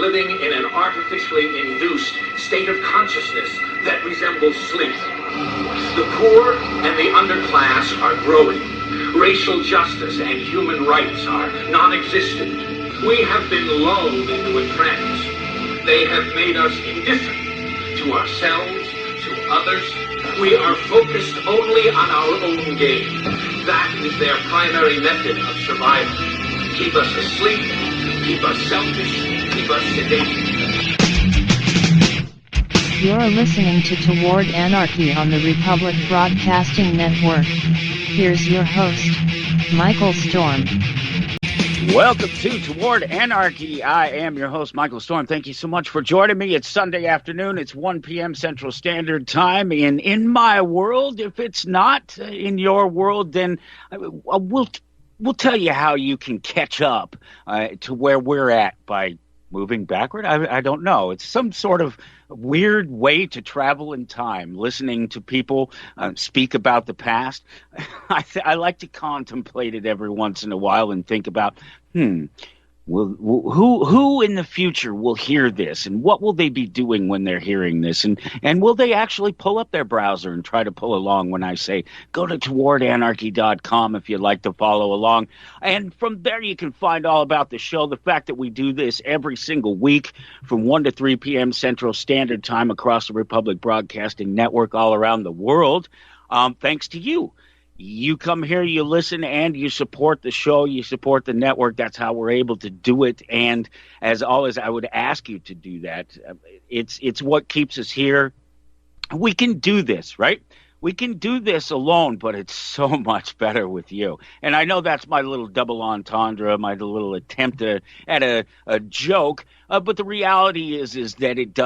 living in an artificially induced state of consciousness that resembles sleep. The poor and the underclass are growing. Racial justice and human rights are non-existent. We have been lulled into a trance. They have made us indifferent to ourselves, to others. We are focused only on our own gain. That is their primary method of survival. Keep us asleep, keep us selfish, keep us sedated. You're listening to Toward Anarchy on the Republic Broadcasting Network. Here's your host, Michael Storm. Welcome to Toward Anarchy. I am your host, Michael Storm. Thank you so much for joining me. It's Sunday afternoon. It's 1 p.m. Central Standard Time. And in my world, if it's not in your world, then we'll tell you how you can catch up to where we're at by moving backward. I don't know. It's some sort of weird way to travel in time, listening to people speak about the past. I like to contemplate it every once in a while and think about, who in the future will hear this, and what will they be doing when they're hearing this, and will they actually pull up their browser and try to pull along when I say go to towardanarchy.com if you'd like to follow along. And from there you can find all about the show, the fact that we do this every single week from 1 to 3 p.m. Central Standard Time across the Republic Broadcasting Network all around the world, thanks to you. You come here, you listen, and you support the show, you support the network. That's how we're able to do it. And as always, I would ask you to do that. It's what keeps us here. We can do this, right? We can do this alone, but it's so much better with you. And I know that's my little double entendre, my little attempt at a joke. But the reality is that it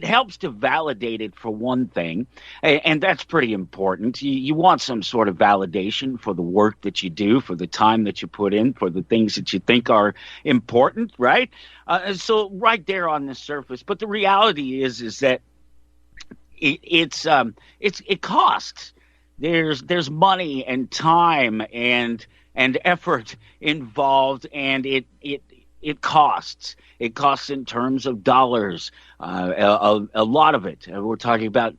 helps to validate it for one thing, and that's pretty important. You want some sort of validation for the work that you do, for the time that you put in, for the things that you think are important, right? So right there on the surface. But the reality is that it costs. There's money and time and effort involved, and it costs. It costs in terms of dollars. A lot of it. We're talking about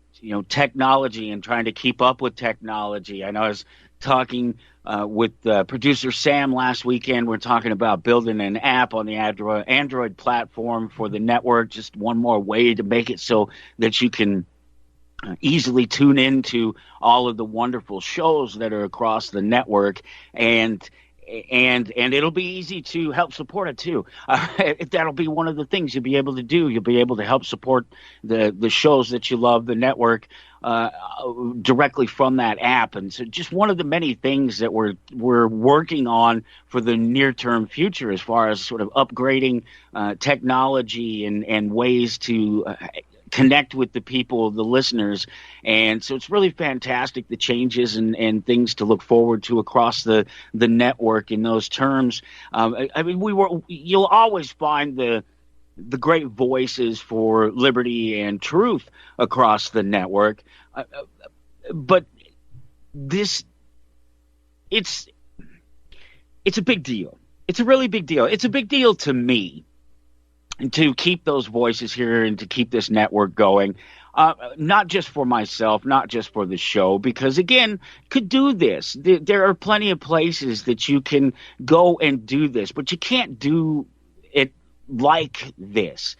technology and trying to keep up with technology. I know I was talking with producer Sam last weekend. We're talking about building an app on the Android platform for the network. Just one more way to make it so that you can easily tune into all of the wonderful shows that are across the network, and it'll be easy to help support it too. That'll be one of the things you'll be able to do. You'll be able to help support the shows that you love, the network, directly from that app. And so just one of the many things that we're working on for the near-term future as far as sort of upgrading technology and ways to connect with the people, the listeners. And so it's really fantastic, the changes and things to look forward to across the network in those terms. I mean, you'll always find the great voices for liberty and truth across the network. But it's a big deal. It's a really big deal. It's a big deal to me to keep those voices here and to keep this network going, not just for myself, not just for the show, because, again, could do this. There are plenty of places that you can go and do this, but you can't do it like this.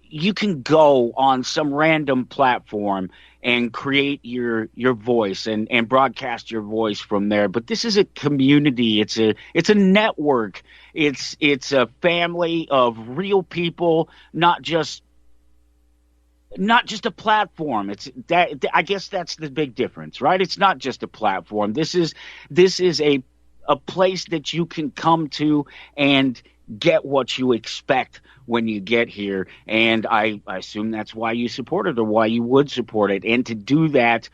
You can go on some random platform and create your voice and broadcast your voice from there. But this is a community. It's a network. It's a family of real people, not just a platform. I guess that's the big difference, right? It's not just a platform. This is a place that you can come to and get what you expect when you get here, and I assume that's why you support it, or why you would support it. And to do that,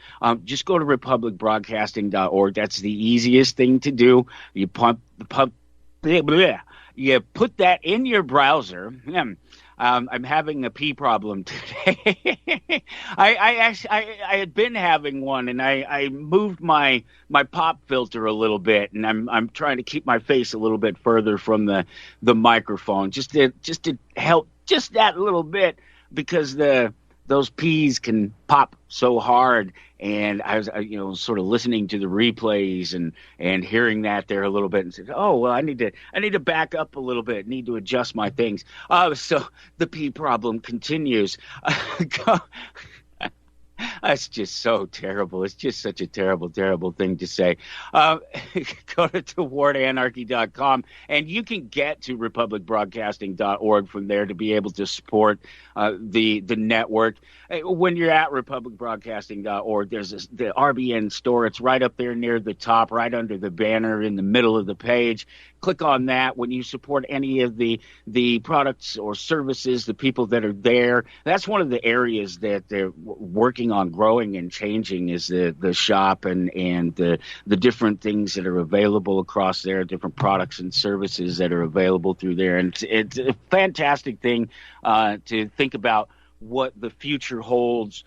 just go to republicbroadcasting.org. That's the easiest thing to do. You put that in your browser. I'm having a pee problem today. I actually I had been having one, and I moved my pop filter a little bit, and I'm trying to keep my face a little bit further from the microphone, just to help just that little bit, because those peas can pop so hard. And I was, sort of listening to the replays and hearing that there a little bit, and said, "Oh well, I need to back up a little bit, need to adjust my things." So the pee problem continues. That's just so terrible. It's just such a terrible, terrible thing to say. Uh, Go to towardanarchy.com, and you can get to republicbroadcasting.org from there to be able to support the network. When you're at republicbroadcasting.org, there's the RBN store. It's right up there near the top, right under the banner in the middle of the page. Click on that. When you support any of the products or services, the people that are there, that's one of the areas that they're working on growing and changing, is the shop and the different things that are available across there, different products and services that are available through there. And it's a fantastic thing to think about what the future holds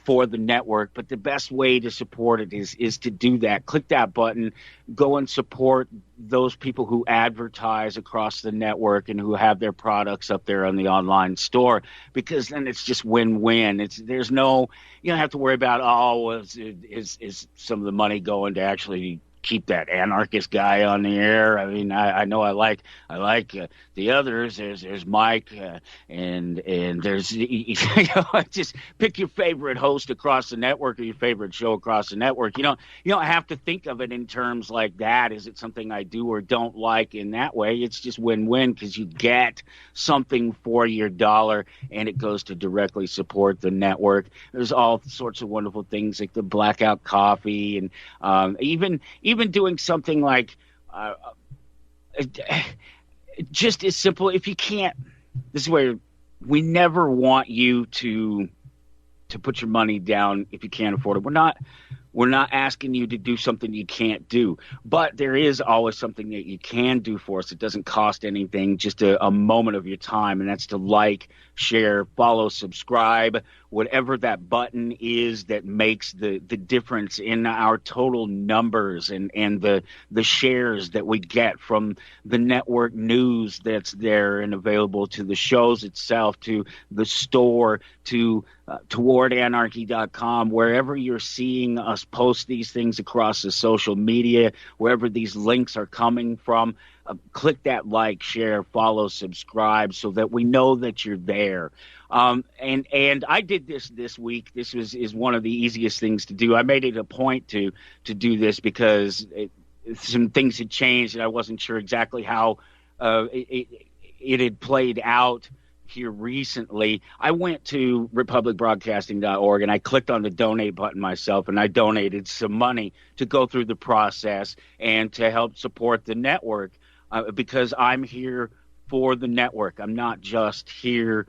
for the network. But the best way to support it is to do that. Click that button, go and support those people who advertise across the network and who have their products up there on the online store, because then it's just win-win. There's no, you don't have to worry about, is some of the money going to actually keep that anarchist guy on the air. I mean, I know I like the others. There's Mike, and there's just pick your favorite host across the network or your favorite show across the network. You don't have to think of it in terms like that. Is it something I do or don't like in that way? It's just win-win, because you get something for your dollar, and it goes to directly support the network. There's all sorts of wonderful things like the Blackout Coffee, and even doing something like just as simple. If you can't, this is where we never want you to put your money down if you can't afford it. We're not asking you to do something you can't do, but there is always something that you can do for us. It doesn't cost anything, just a moment of your time, and that's to like, share, follow, subscribe, whatever that button is that makes the difference in our total numbers and the shares that we get from the network news that's there and available, to the shows itself, to the store, to towardanarchy.com, wherever you're seeing us post these things across the social media, wherever these links are coming from. Click that like, share, follow, subscribe, so that we know that you're there. And I did this week. This is one of the easiest things to do. I made it a point to do this because some things had changed, and I wasn't sure exactly how it had played out here recently. I went to republicbroadcasting.org, and I clicked on the donate button myself, and I donated some money to go through the process and to help support the network, because I'm here for the network. I'm not just here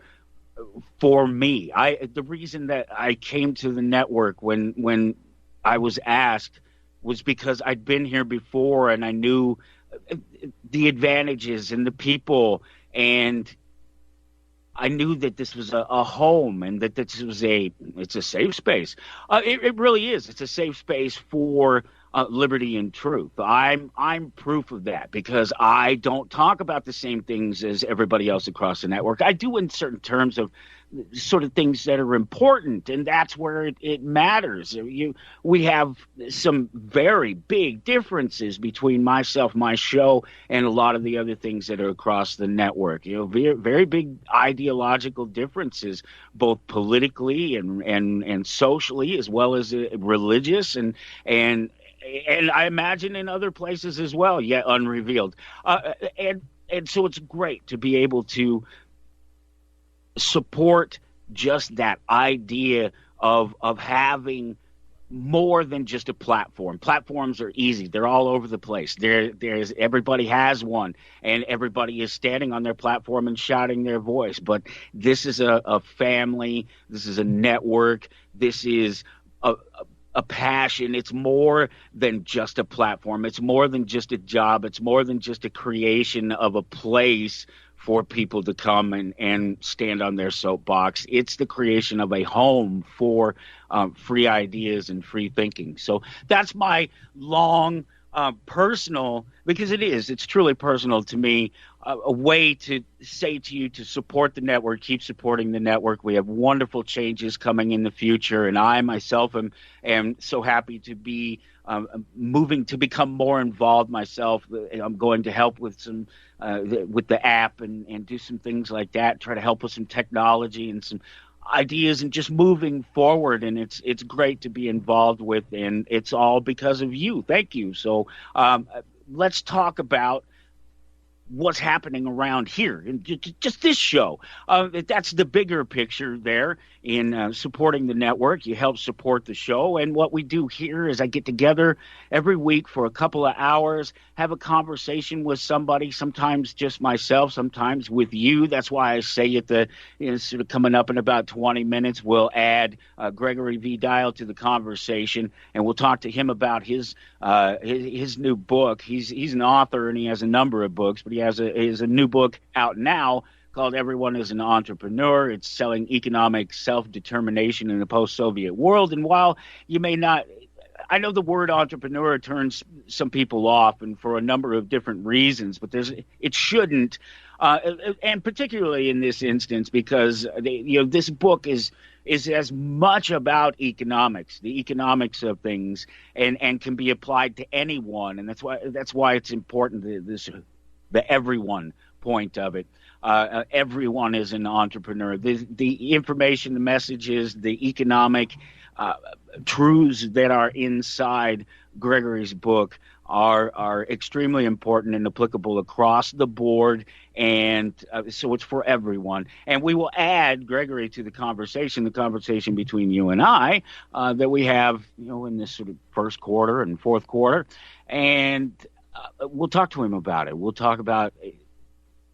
for me. The reason that I came to the network when I was asked was because I'd been here before, and I knew the advantages and the people, and I knew that this was a home, and that this was it's a safe space. It really is. It's a safe space for liberty and truth. I'm proof of that, because I don't talk about the same things as everybody else across the network. I do in certain terms of sort of things that are important, and that's where it matters. We have some very big differences between myself, my show, and a lot of the other things that are across the network. Very, very big ideological differences, both politically and socially, as well as religious and I imagine in other places as well, yet unrevealed. And so it's great to be able to support just that idea of having more than just a platform. Platforms are easy. They're all over the place. There's everybody has one, and everybody is standing on their platform and shouting their voice. But this is a family. This is a network. This is a a passion. It's more than just a platform. It's more than just a job. It's more than just a creation of a place for people to come and stand on their soapbox. It's the creation of a home for free ideas and free thinking. So that's my long personal, because it's truly personal to me, a way to say to you to support the network, keep supporting the network. We have wonderful changes coming in the future, and I myself am so happy to be moving to become more involved myself. I'm going to help with some with the app and do some things like that, try to help with some technology and some ideas and just moving forward. And it's great to be involved with, and it's all because of you. Thank you. So let's talk about what's happening around here and just this show. That's the bigger picture there in supporting the network. You help support the show, and what we do here is I get together every week for a couple of hours, have a conversation with somebody, sometimes just myself, sometimes with you. That's why I say at the sort of coming up in about 20 minutes, we'll add Gregory V. Diehl to the conversation, and we'll talk to him about his new book. He's an author, and he has a number of books, but he has a new book out now called Everyone is an Entrepreneur. It's selling economic self-determination in a post-Soviet world. And while you may not, I know the word entrepreneur turns some people off, and for a number of different reasons, but it shouldn't, and particularly in this instance, because this book is as much about economics, the economics of things, and can be applied to anyone, and that's why it's important the everyone point of it. Everyone is an entrepreneur. The information, the messages, the economic truths that are inside Gregory's book are extremely important and applicable across the board, and so it's for everyone. And we will add Gregory to the conversation between you and I that we have, in this sort of first quarter and fourth quarter, and we'll talk to him about it. We'll talk about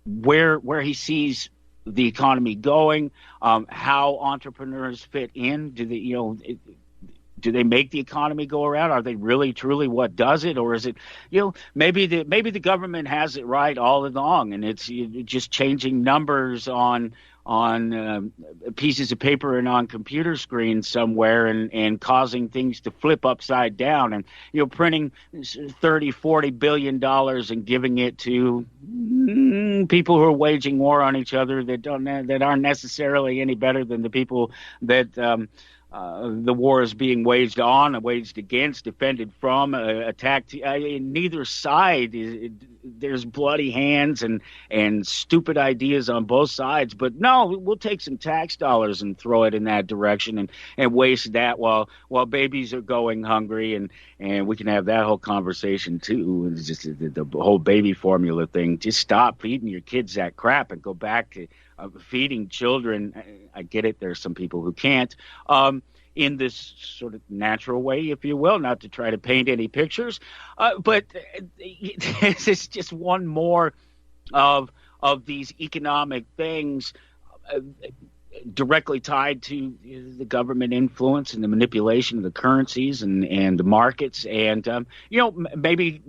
where he sees the economy going, how entrepreneurs fit in. Do they make the economy go around? Are they really truly what does it, or is it maybe the government has it right all along, and it's just changing numbers on pieces of paper and on computer screens somewhere, and causing things to flip upside down, and printing 30-40 billion dollars and giving it to people who are waging war on each other that aren't necessarily any better than the people that the war is being waged on, waged against, defended from, attacked. Neither side there's bloody hands and stupid ideas on both sides. But no, we'll take some tax dollars and throw it in that direction and waste that while babies are going hungry, and we can have that whole conversation too. It's just the whole baby formula thing. Just stop feeding your kids that crap and go back to feeding children. I get it. There's some people who can't. In this sort of natural way, if you will, not to try to paint any pictures, but this is just one more of these economic things directly tied to the government influence and the manipulation of the currencies and the markets. And maybe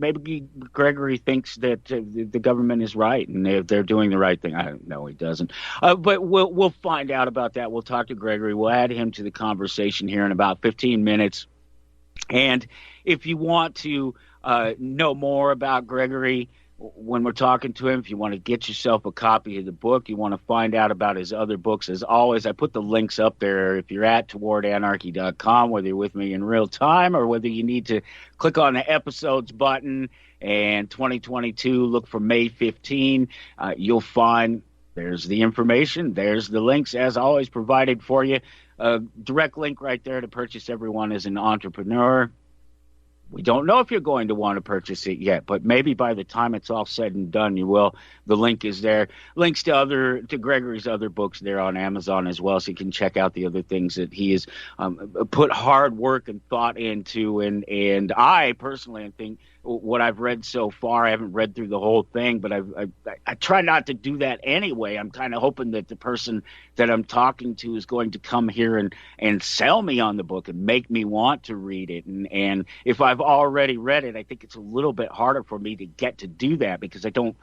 Gregory thinks that the government is right and they're doing the right thing. I don't know, he doesn't. But we'll find out about that. We'll talk to Gregory. We'll add him to the conversation here in about 15 minutes. And if you want to know more about Gregory, when we're talking to him, if you want to get yourself a copy of the book, you want to find out about his other books, as always, I put the links up there. If you're at towardanarchy.com, whether you're with me in real time or whether you need to click on the episodes button and 2022, look for May 15, you'll find there's the information. There's the links, as always, provided for you. Direct link right there to purchase Everyone is an Entrepreneur. We don't know if you're going to want to purchase it yet, but maybe by the time it's all said and done, you will. The link is there. Links to Gregory's other books there on Amazon as well, so you can check out the other things that he has put hard work and thought into. And I personally think what I've read so far. I haven't read through the whole thing, but I try not to do that anyway. I'm kind of hoping that the person that I'm talking to is going to come here and sell me on the book and make me want to read it. And if I've already read it, I think it's a little bit harder for me to get to do that because I don't,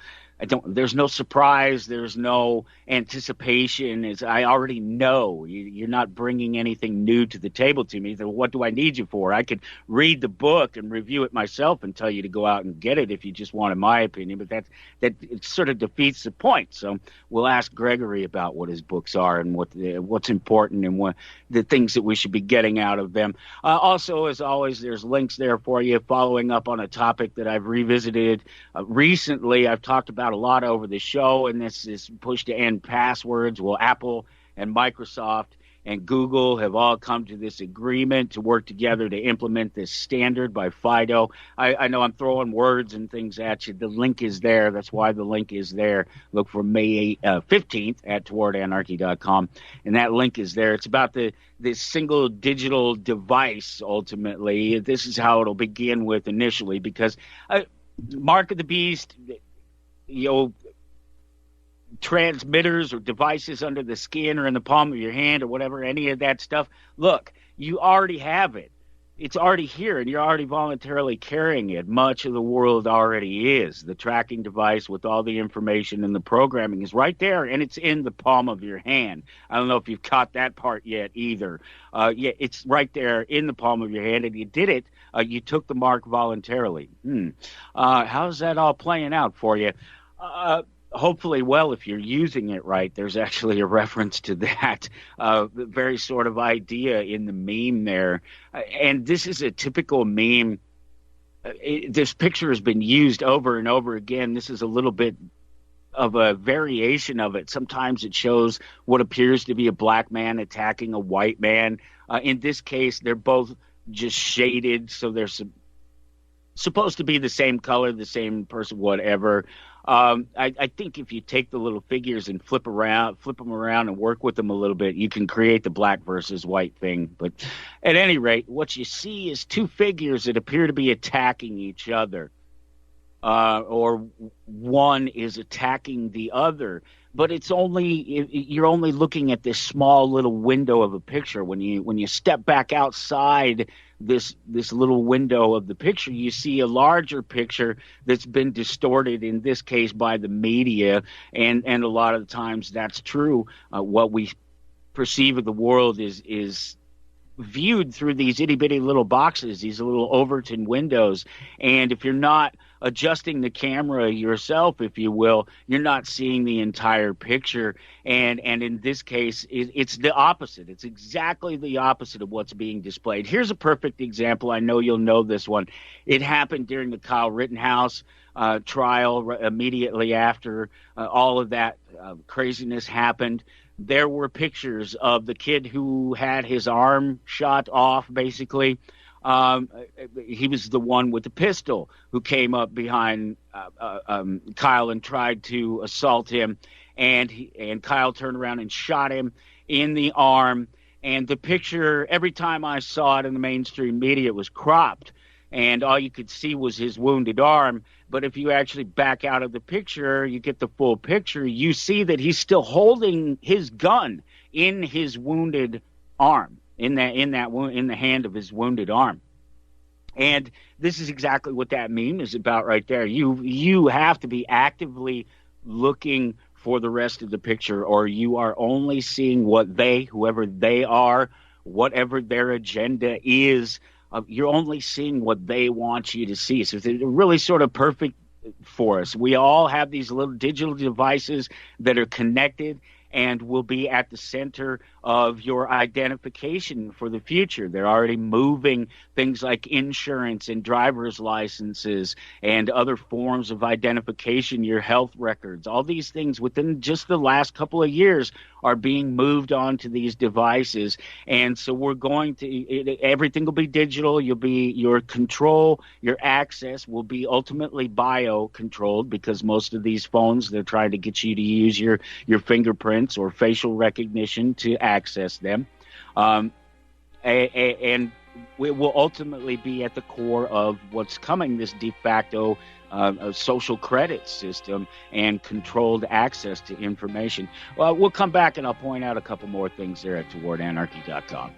there's no surprise. There's no anticipation. I already know you're not bringing anything new to the table to me. So what do I need you for? I could read the book and review it myself and tell you to go out and get it if you just wanted my opinion, but that it sort of defeats the point. So we'll ask Gregory about what his books are and what's important and what the things that we should be getting out of them. Also, as always, there's links there for you following up on a topic that I've revisited recently. I've talked about a lot over the show, and this is push to end passwords. Well, Apple and Microsoft and Google have all come to this agreement to work together to implement this standard by FIDO. I know I'm throwing words and things at you. The link is there. That's why the link is there. Look for May 15th at towardanarchy.com, and that link is there. It's about this single digital device, ultimately. This is how it'll begin with initially, because Mark of the Beast, transmitters or devices under the skin or in the palm of your hand or whatever, any of that stuff. Look, you already have it. It's already here, and you're already voluntarily carrying it. Much of the world already is. The tracking device with all the information and the programming is right there, and it's in the palm of your hand. I don't know if you've caught that part yet either. Yeah, it's right there in the palm of your hand, and you did it. You took the mark voluntarily. How's that all playing out for you? Hopefully, well, if you're using it right. There's actually a reference to that very sort of idea in the meme there. And this is a typical meme. This picture has been used over and over again. This is a little bit of a variation of it. Sometimes it shows what appears to be a black man attacking a white man. In this case, they're both just shaded, so they're supposed to be the same color, the same person, whatever. I think if you take the little figures and flip them around and work with them a little bit, you can create the black versus white thing. But at any rate, what you see is two figures that appear to be attacking each other, or one is attacking the other. But you're only looking at this small little window of a picture. When you step back outside this little window of the picture, you see a larger picture that's been distorted, in this case by the media, and a lot of the times that's true. What we perceive of the world is viewed through these itty-bitty little boxes, these little Overton windows, and if you're not adjusting the camera yourself, if you will, you're not seeing the entire picture. And in this case, it's the opposite. It's exactly the opposite of what's being displayed. Here's a perfect example. I know you'll know this one. It happened during the Kyle Rittenhouse trial, immediately after all of that craziness happened. There were pictures of the kid who had his arm shot off, basically. He was the one with the pistol who came up behind Kyle and tried to assault him, and Kyle turned around and shot him in the arm. And the picture, every time I saw it in the mainstream media, it was cropped, and all you could see was his wounded arm. But if you actually back out of the picture, you get the full picture, you see that he's still holding his gun in his wounded arm, in the hand of his wounded arm. And this is exactly what that meme is about right there. You have to be actively looking for the rest of the picture, or you are only seeing whoever they are, whatever their agenda is. You're only seeing what they want you to see. So it's really sort of perfect for us. We all have these little digital devices that are connected and will be at the center of your identification for the future. They're already moving things like insurance and driver's licenses and other forms of identification, your health records. All these things within just the last couple of years are being moved onto these devices. And so we're going to, everything will be digital. Your control, your access will be ultimately bio-controlled, because most of these phones, they're trying to get you to use your fingerprints or facial recognition to access them. And will ultimately be at the core of what's coming, this de facto social credit system and controlled access to information. Well, we'll come back and I'll point out a couple more things there at towardanarchy.com.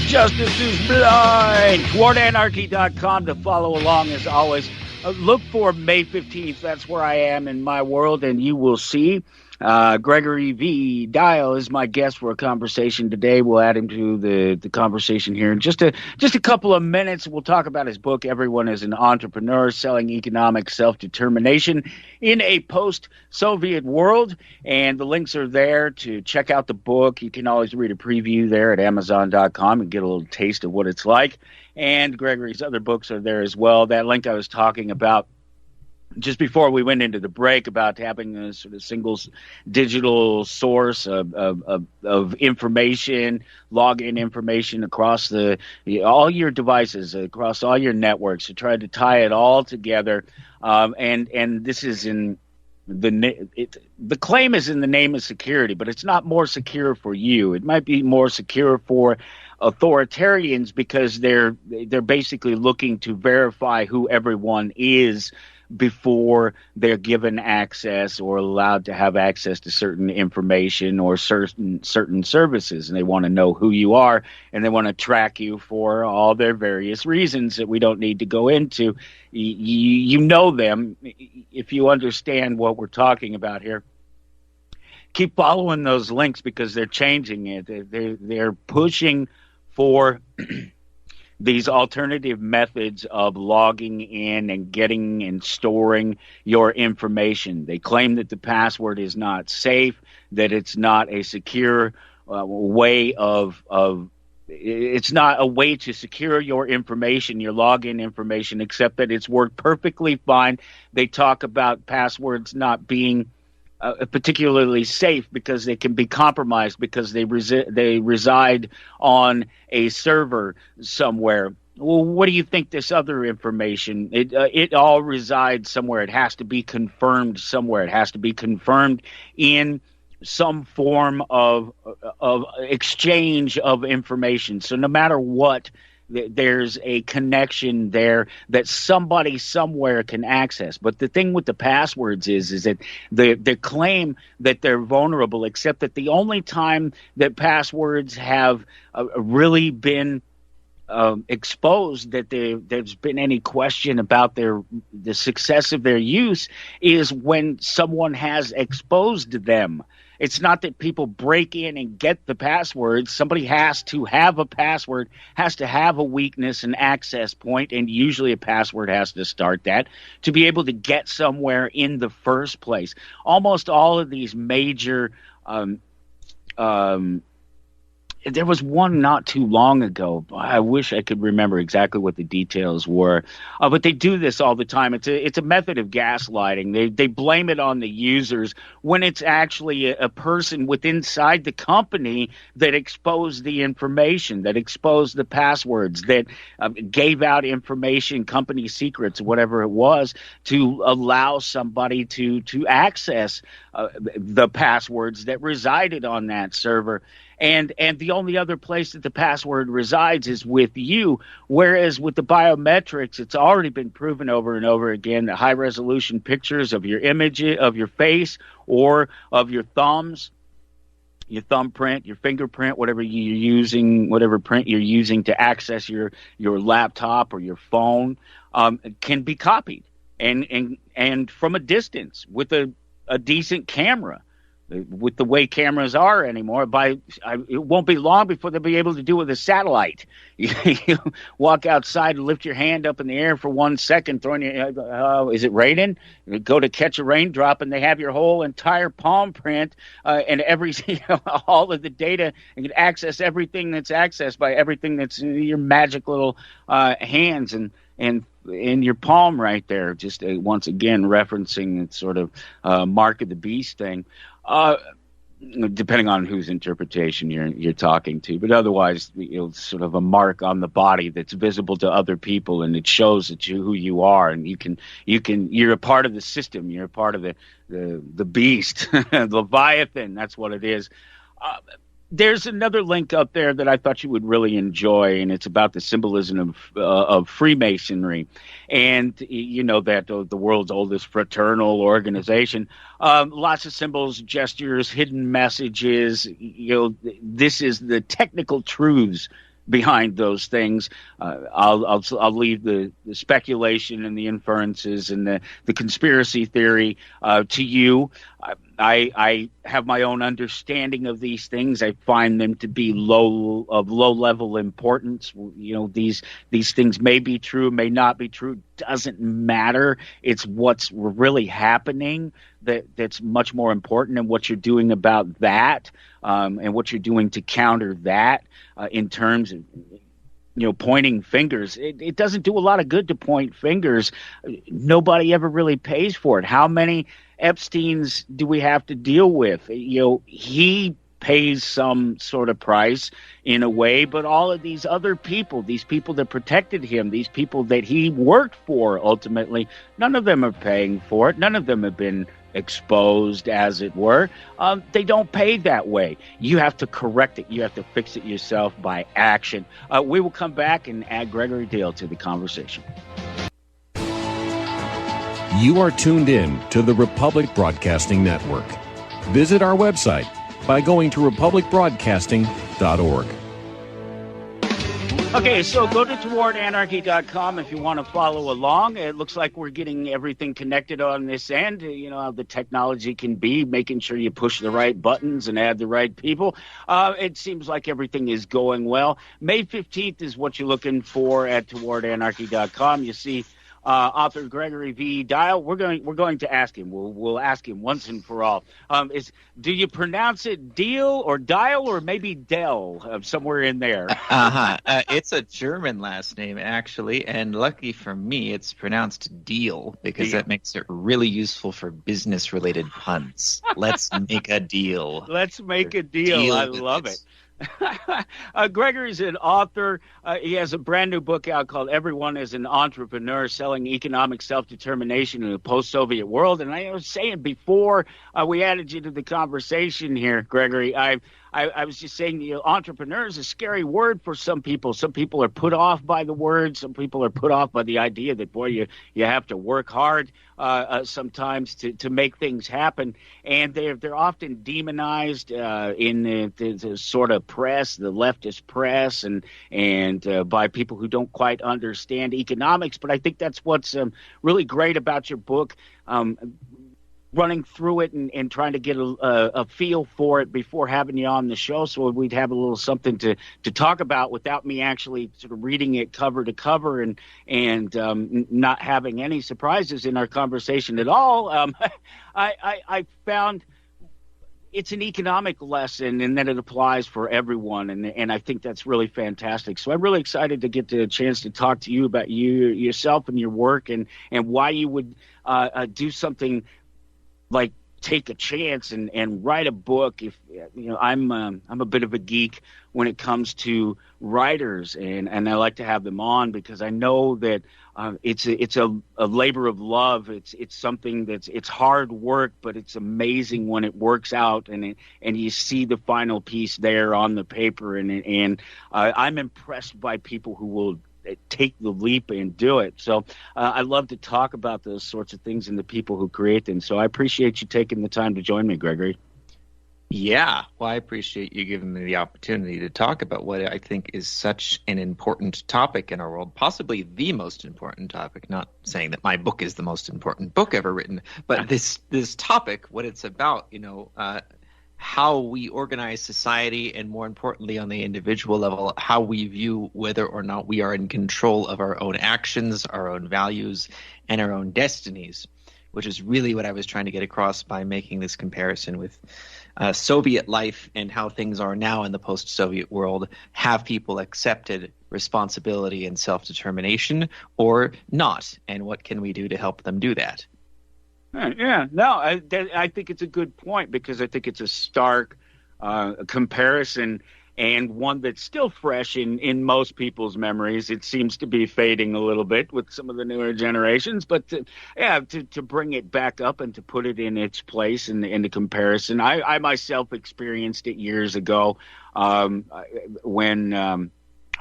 Justice is blind. Towardanarchy.com to follow along as always. Look for May 15th. That's where I am in my world, and you will see. Gregory V. Diehl is my guest for a conversation today. We'll add him to the conversation here in just a couple of minutes. We'll talk about his book, Everyone is an Entrepreneur, Selling Economic Self-Determination in a Post-Soviet World. And the links are there to check out the book. You can always read a preview there at Amazon.com and get a little taste of what it's like. And Gregory's other books are there as well. That link I was talking about just before we went into the break about having a sort of single digital source of information, login information across all your devices, across all your networks, to try to tie it all together. And this is in the claim is in the name of security, but it's not more secure for you. It might be more secure for authoritarians because they're basically looking to verify who everyone is before they're given access or allowed to have access to certain information or certain services. And they want to know who you are, and they want to track you for all their various reasons that we don't need to go into. You know them if you understand what we're talking about here. Keep following those links because they're changing it. They're pushing for these alternative methods of logging in and getting and storing your information. They claim that the password is not safe, that it's not a secure way it's not a way to secure your information, your login information, except that it's worked perfectly fine. They talk about passwords not being particularly safe because they can be compromised because they reside on a server somewhere. Well, what do you think this other information? It all resides somewhere. It has to be confirmed somewhere. It has to be confirmed in some form of exchange of information. So no matter what, there's a connection there that somebody somewhere can access. But the thing with the passwords is that they claim that they're vulnerable, except that the only time that passwords have really been exposed, that there's been any question about the success of their use, is when someone has exposed them. It's not that people break in and get the passwords. Somebody has to have a password, has to have a weakness, an access point, and usually a password has to start that to be able to get somewhere in the first place. Almost all of these major there was one not too long ago. I wish I could remember exactly what the details were, but they do this all the time. It's a method of gaslighting. They blame it on the users when it's actually a person inside the company that exposed the information, that exposed the passwords, that gave out information, company secrets, whatever it was, to allow somebody to access the passwords that resided on that server. And the only other place that the password resides is with you, whereas with the biometrics, it's already been proven over and over again that high-resolution pictures of your image, of your face, or of your thumbs, your thumbprint, your fingerprint, whatever you're using, whatever print you're using to access your laptop or your phone, can be copied and from a distance with a decent camera. With the way cameras are anymore, it won't be long before they'll be able to do it with a satellite. You walk outside and lift your hand up in the air for 1 second, throwing your, is it raining? You go to catch a raindrop, and they have your whole entire palm print and all of the data, and can access everything that's accessed by everything that's in your magic little hands and in your palm right there. Just once again referencing that sort of mark of the beast thing. Depending on whose interpretation you're talking to, but otherwise, sort of a mark on the body that's visible to other people, and it shows that who you are, and you're a part of the system. You're a part of the beast, Leviathan. That's what it is. There's another link up there that I thought you would really enjoy, and it's about the symbolism of Freemasonry, and you know that the world's oldest fraternal organization. Lots of symbols, gestures, hidden messages. You know, this is the technical truths behind those things. I'll leave the speculation and the inferences and the conspiracy theory to you. I have my own understanding of these things. I find them to be low level importance. You know, these things may be true, may not be true. Doesn't matter. It's what's really happening that's much more important, and what you're doing about that, and what you're doing to counter that, in terms of pointing fingers. It doesn't do a lot of good to point fingers. Nobody ever really pays for it. How many Epsteins do we have to deal with? He pays some sort of price in a way, but all of these other people, these people that protected him, these people that he worked for, ultimately, none of them are paying for it. None of them have been exposed, as it were. They don't pay that way. You have to correct it. You have to fix it yourself by action. We will come back and add Gregory Diehl to the conversation. You are tuned in to the Republic Broadcasting Network. Visit our website by going to republicbroadcasting.org. Okay, so go to towardanarchy.com if you want to follow along. It looks like we're getting everything connected on this end. You know how the technology can be, making sure you push the right buttons and add the right people. It seems like everything is going well. May 15th is what you're looking for at towardanarchy.com. You see author Gregory V. Diehl. We're going to ask him. We'll ask him once and for all. Do you pronounce it Diehl or Diehl or maybe Dell, somewhere in there? It's a German last name, actually, and lucky for me, it's pronounced Diehl, because that makes it really useful for business-related puns. Let's make a deal. Let's make a deal. I love it. Gregory's an author. He has a brand new book out called Everyone is an Entrepreneur, Selling Economic Self-Determination in a Post-Soviet World. And I was saying before we added you to the conversation here, Gregory, I was just saying, entrepreneur is a scary word for some people. Some people are put off by the word. Some people are put off by the idea that, boy, you have to work hard sometimes to make things happen. And they're often demonized in the sort of press, the leftist press, and by people who don't quite understand economics. But I think that's what's really great about your book. Running through it and trying to get a feel for it before having you on the show, so we'd have a little something to talk about without me actually sort of reading it cover to cover and not having any surprises in our conversation at all. I found it's an economic lesson, and that it applies for everyone, and I think that's really fantastic. So I'm really excited to get the chance to talk to you about yourself and your work, and why you would do something like take a chance and write a book. If I'm a bit of a geek when it comes to writers, and I like to have them on because I know that it's a labor of love. It's something it's hard work, but it's amazing when it works out and you see the final piece there on the paper, and I'm impressed by people who will take the leap and do it. So I love to talk about those sorts of things and the people who create them. So I appreciate you taking the time to join me, Gregory. Yeah, well, I appreciate you giving me the opportunity to talk about what I think is such an important topic in our world, possibly the most important topic. Not saying that my book is the most important book ever written, but this topic, what it's about, how we organize society, and more importantly, on the individual level, how we view whether or not we are in control of our own actions, our own values, and our own destinies, which is really what I was trying to get across by making this comparison with Soviet life and how things are now in the post-Soviet world. Have people accepted responsibility and self-determination or not? And what can we do to help them do that? Yeah, no, I think it's a good point, because I think it's a stark comparison, and one that's still fresh in most people's memories. It seems to be fading a little bit with some of the newer generations, but to bring it back up and to put it in its place in the comparison. I myself experienced it years ago, when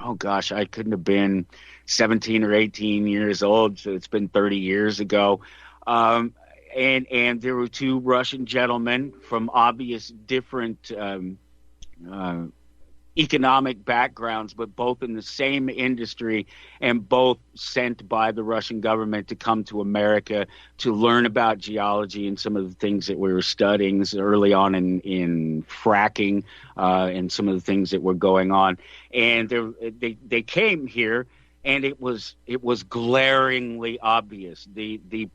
oh gosh, I couldn't have been 17 or 18 years old, so it's been 30 years ago. And there were two Russian gentlemen from obvious different uh, economic backgrounds, but both in the same industry, and both sent by the Russian government to come to America to learn about geology and some of the things that we were studying early on in fracking, and some of the things that were going on. And they came here, and it was glaringly obvious. The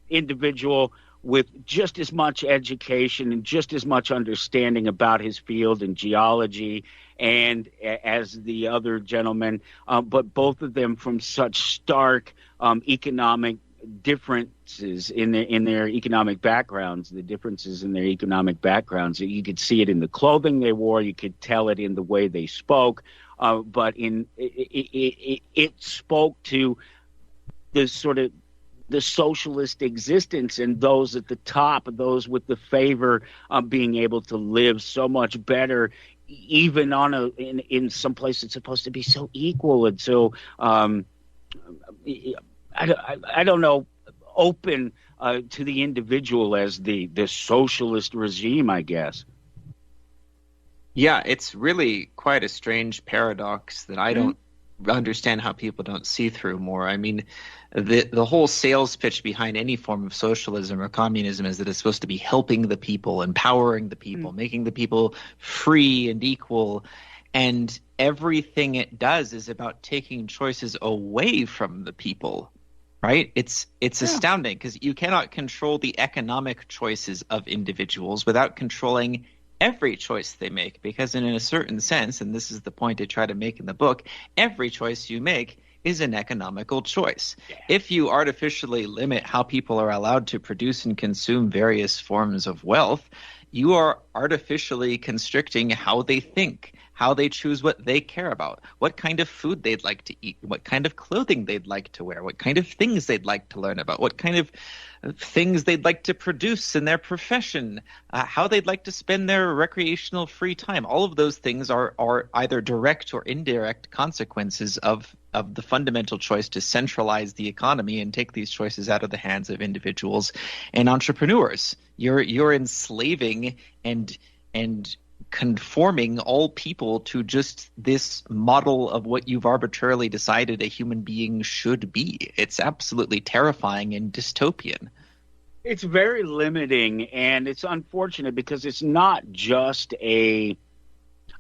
individual with just as much education and just as much understanding about his field and geology and as the other gentleman, but both of them from such stark economic differences in their economic backgrounds, the differences in their economic backgrounds. You could see it in the clothing they wore, you could tell it in the way they spoke, but it spoke to the sort of the socialist existence, and those at the top, those with the favor of being able to live so much better, even in some place that's supposed to be so equal and so I don't know, open to the individual as the socialist regime, I guess. Yeah, it's really quite a strange paradox that I don't understand how people don't see through more. I mean, the whole sales pitch behind any form of socialism or communism is that it's supposed to be helping the people, empowering the people, making the people free and equal. And everything it does is about taking choices away from the people, right? It's astounding, because you cannot control the economic choices of individuals without controlling every choice they make, because in a certain sense, and this is the point I try to make in the book, every choice you make is an economical choice. Yeah. If you artificially limit how people are allowed to produce and consume various forms of wealth, you are artificially constricting how they think, how they choose what they care about, what kind of food they'd like to eat, what kind of clothing they'd like to wear, what kind of things they'd like to learn about, what kind of things they'd like to produce in their profession, how they'd like to spend their recreational free time. All of those things are either direct or indirect consequences of the fundamental choice to centralize the economy and take these choices out of the hands of individuals and entrepreneurs. You're enslaving and conforming all people to just this model of what you've arbitrarily decided a human being should be. It's absolutely terrifying and dystopian. It's very limiting, and it's unfortunate because it's not just a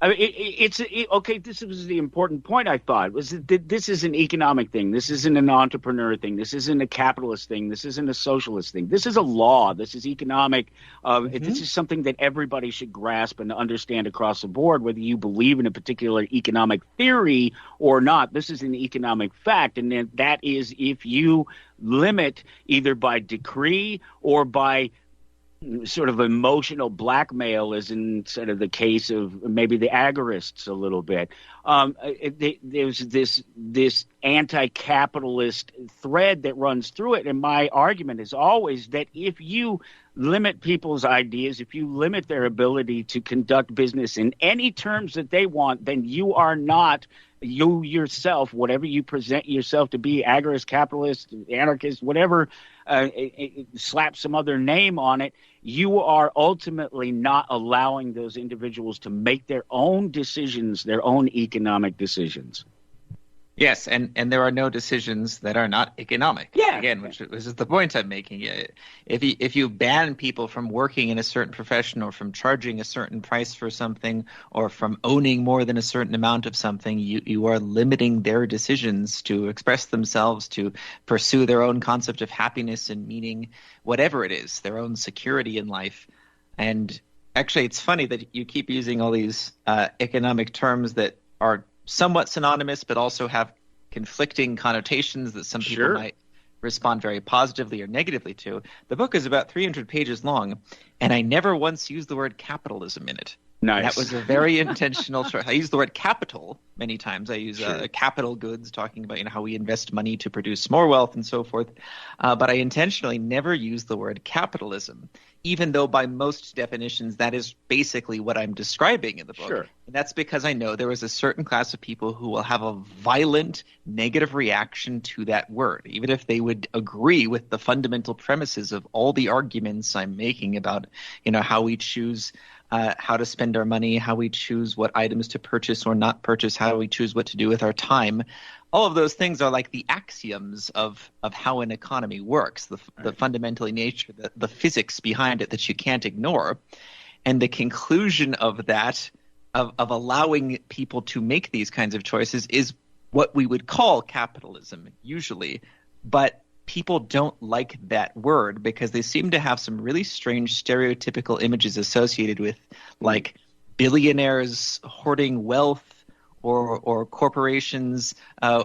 I mean, okay. This was the important point. I thought was that this is an economic thing. This isn't an entrepreneur thing. This isn't a capitalist thing. This isn't a socialist thing. This is a law. This is economic. This is something that everybody should grasp and understand across the board, whether you believe in a particular economic theory or not. This is an economic fact, and then that is if you limit either by decree or by sort of emotional blackmail, as in sort of the case of maybe the agorists a little bit. There's this anti-capitalist thread that runs through it, and my argument is always that if you limit people's ideas, if you limit their ability to conduct business in any terms that they want, then you are not you yourself, whatever you present yourself to be, agorist, capitalist, anarchist, whatever, slap some other name on it, you are ultimately not allowing those individuals to make their own decisions, their own economic decisions. Yes, and there are no decisions that are not economic. Yeah. Again, which is the point I'm making. If you ban people from working in a certain profession, or from charging a certain price for something, or from owning more than a certain amount of something, you are limiting their decisions to express themselves, to pursue their own concept of happiness and meaning, whatever it is, their own security in life. And actually, it's funny that you keep using all these economic terms that are somewhat synonymous, but also have conflicting connotations that some people might respond very positively or negatively to. The book is about 300 pages long, and I never once used the word capitalism in it. Nice. That was a very intentional choice. I use the word capital many times. I use Sure. capital goods, talking about how we invest money to produce more wealth and so forth. But I intentionally never use the word capitalism, even though by most definitions that is basically what I'm describing in the book. Sure. And that's because I know there is a certain class of people who will have a violent negative reaction to that word, even if they would agree with the fundamental premises of all the arguments I'm making about how we choose how to spend our money, how we choose what items to purchase or not purchase, how we choose what to do with our time. All of those things are like the axioms of how an economy works, the fundamentally nature, the physics behind it that you can't ignore. And the conclusion of that, of allowing people to make these kinds of choices, is what we would call capitalism usually. But people don't like that word because they seem to have some really strange stereotypical images associated with, like, billionaires hoarding wealth or corporations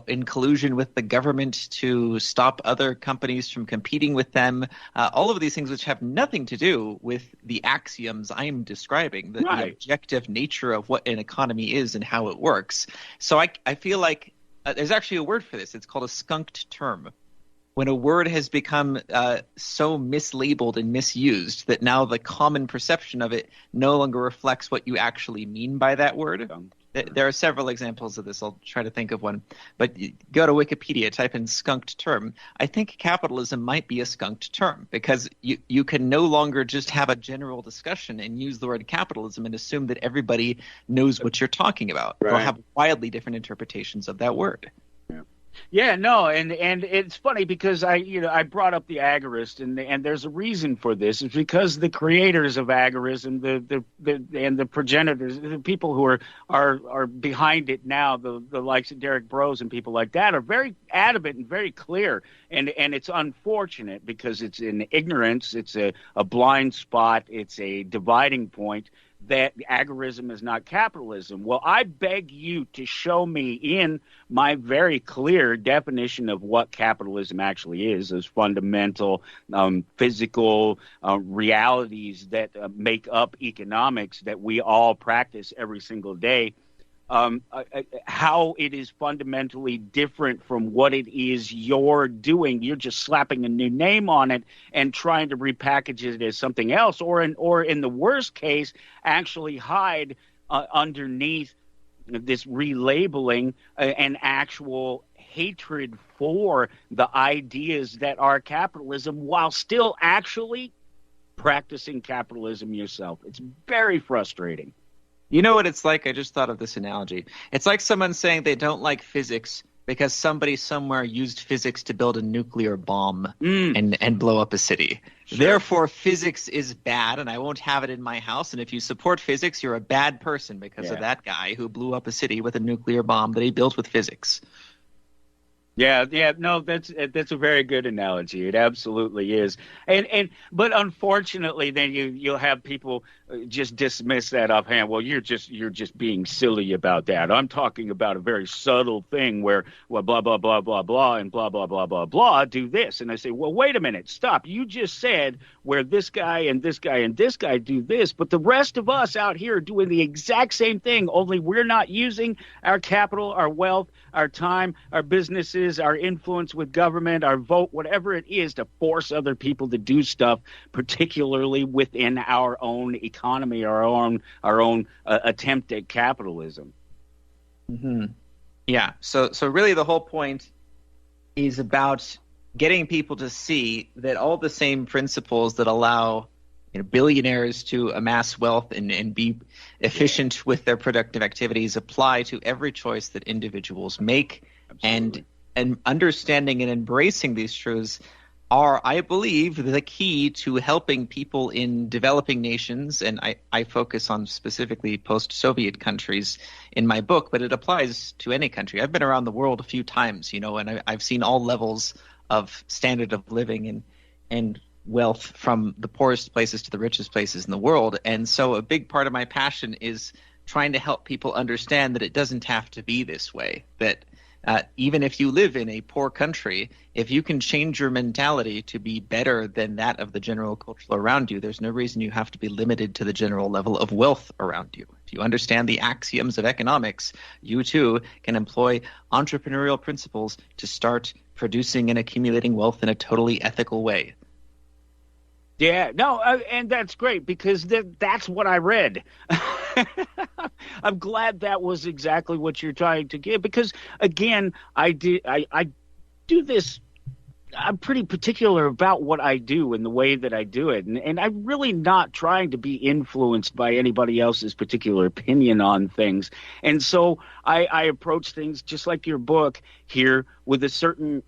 in collusion with the government to stop other companies from competing with them. All of these things which have nothing to do with the axioms I'm describing, the objective nature of what an economy is and how it works. So I feel like there's actually a word for this. It's called a skunked term. When a word has become so mislabeled and misused that now the common perception of it no longer reflects what you actually mean by that word. There are several examples of this. I'll try to think of one. But go to Wikipedia, type in skunked term. I think capitalism might be a skunked term because you can no longer just have a general discussion and use the word capitalism and assume that everybody knows what you're talking about. Right. They'll have wildly different interpretations of that word. Yeah, no, and it's funny because I brought up the agorist, and there's a reason for this. It's because the creators of agorism, the progenitors, the people who are behind it now, the likes of Derek Bros and people like that, are very adamant and very clear, and it's unfortunate because it's in ignorance, it's a blind spot, it's a dividing point, that agorism is not capitalism. Well, I beg you to show me in my very clear definition of what capitalism actually is, those fundamental physical realities that make up economics that we all practice every single day, how it is fundamentally different from what it is you're doing. You're just slapping a new name on it and trying to repackage it as something else, or in the worst case, actually hide underneath this relabeling an actual hatred for the ideas that are capitalism while still actually practicing capitalism yourself. It's very frustrating. You know what it's like? I just thought of this analogy. It's like someone saying they don't like physics because somebody somewhere used physics to build a nuclear bomb and blow up a city. Sure. Therefore, physics is bad, and I won't have it in my house. And if you support physics, you're a bad person because of that guy who blew up a city with a nuclear bomb that he built with physics. Yeah, no, that's a very good analogy. It absolutely is, but unfortunately, then you'll have people just dismiss that offhand. Well, you're just being silly about that. I'm talking about a very subtle thing where, well, blah blah blah blah blah and blah blah blah blah blah do this, and I say, well, wait a minute, stop. You just said where this guy and this guy and this guy do this, but the rest of us out here are doing the exact same thing. Only we're not using our capital, our wealth, our time, our businesses, our influence with government, our vote, whatever it is, to force other people to do stuff, particularly within our own economy, our own attempt at capitalism. Mm-hmm. Yeah. So really the whole point is about getting people to see that all the same principles that allow billionaires to amass wealth and be efficient with their productive activities apply to every choice that individuals make. Absolutely. And understanding and embracing these truths are, I believe, the key to helping people in developing nations. And I focus on specifically post-Soviet countries in my book, but it applies to any country. I've been around the world a few times, and I've seen all levels of standard of living and wealth, from the poorest places to the richest places in the world. And so a big part of my passion is trying to help people understand that it doesn't have to be this way, that Even if you live in a poor country, if you can change your mentality to be better than that of the general culture around you, there's no reason you have to be limited to the general level of wealth around you. If you understand the axioms of economics, you too can employ entrepreneurial principles to start producing and accumulating wealth in a totally ethical way. Yeah, no, and that's great because that's what I read. I'm glad that was exactly what you're trying to get because, again, I do this. I'm pretty particular about what I do and the way that I do it. And I'm really not trying to be influenced by anybody else's particular opinion on things. And so I approach things just like your book here with a certain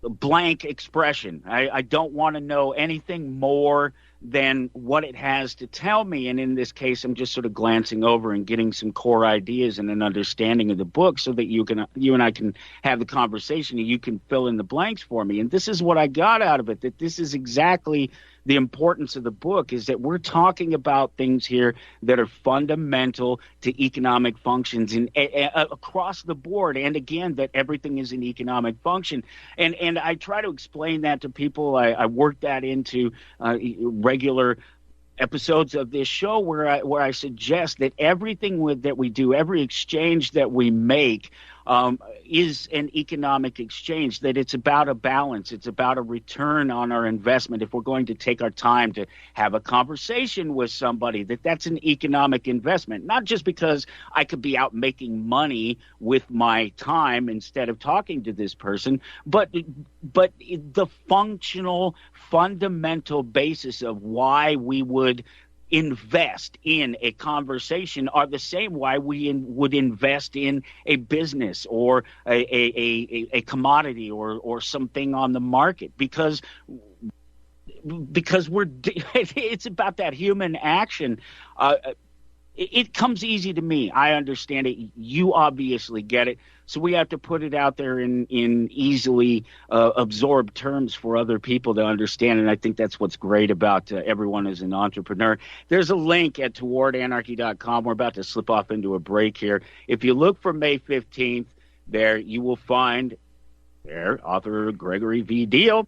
blank expression. I don't want to know anything more than what it has to tell me. And in this case, I'm just sort of glancing over and getting some core ideas and an understanding of the book so that you and I can have the conversation and you can fill in the blanks for me. And this is what I got out of it, that this is exactly the importance of the book, is that we're talking about things here that are fundamental to economic functions across the board. And again, that everything is an economic function. And I try to explain that to people. I work that into regular episodes of this show where I suggest that everything that we do, every exchange that we make, is an economic exchange, that it's about a balance. It's about a return on our investment. If we're going to take our time to have a conversation with somebody, that's an economic investment, not just because I could be out making money with my time instead of talking to this person, but the fundamental basis of why we would invest in a conversation are the same why we would invest in a business or a commodity or something on the market, because it's about that human action. It comes easy to me. I understand it. You obviously get it. So we have to put it out there in easily absorbed terms for other people to understand. And I think that's what's great about Everyone as an Entrepreneur. There's a link at towardanarchy.com. We're about to slip off into a break here. If you look for May 15th, there you will find author Gregory V. Diehl,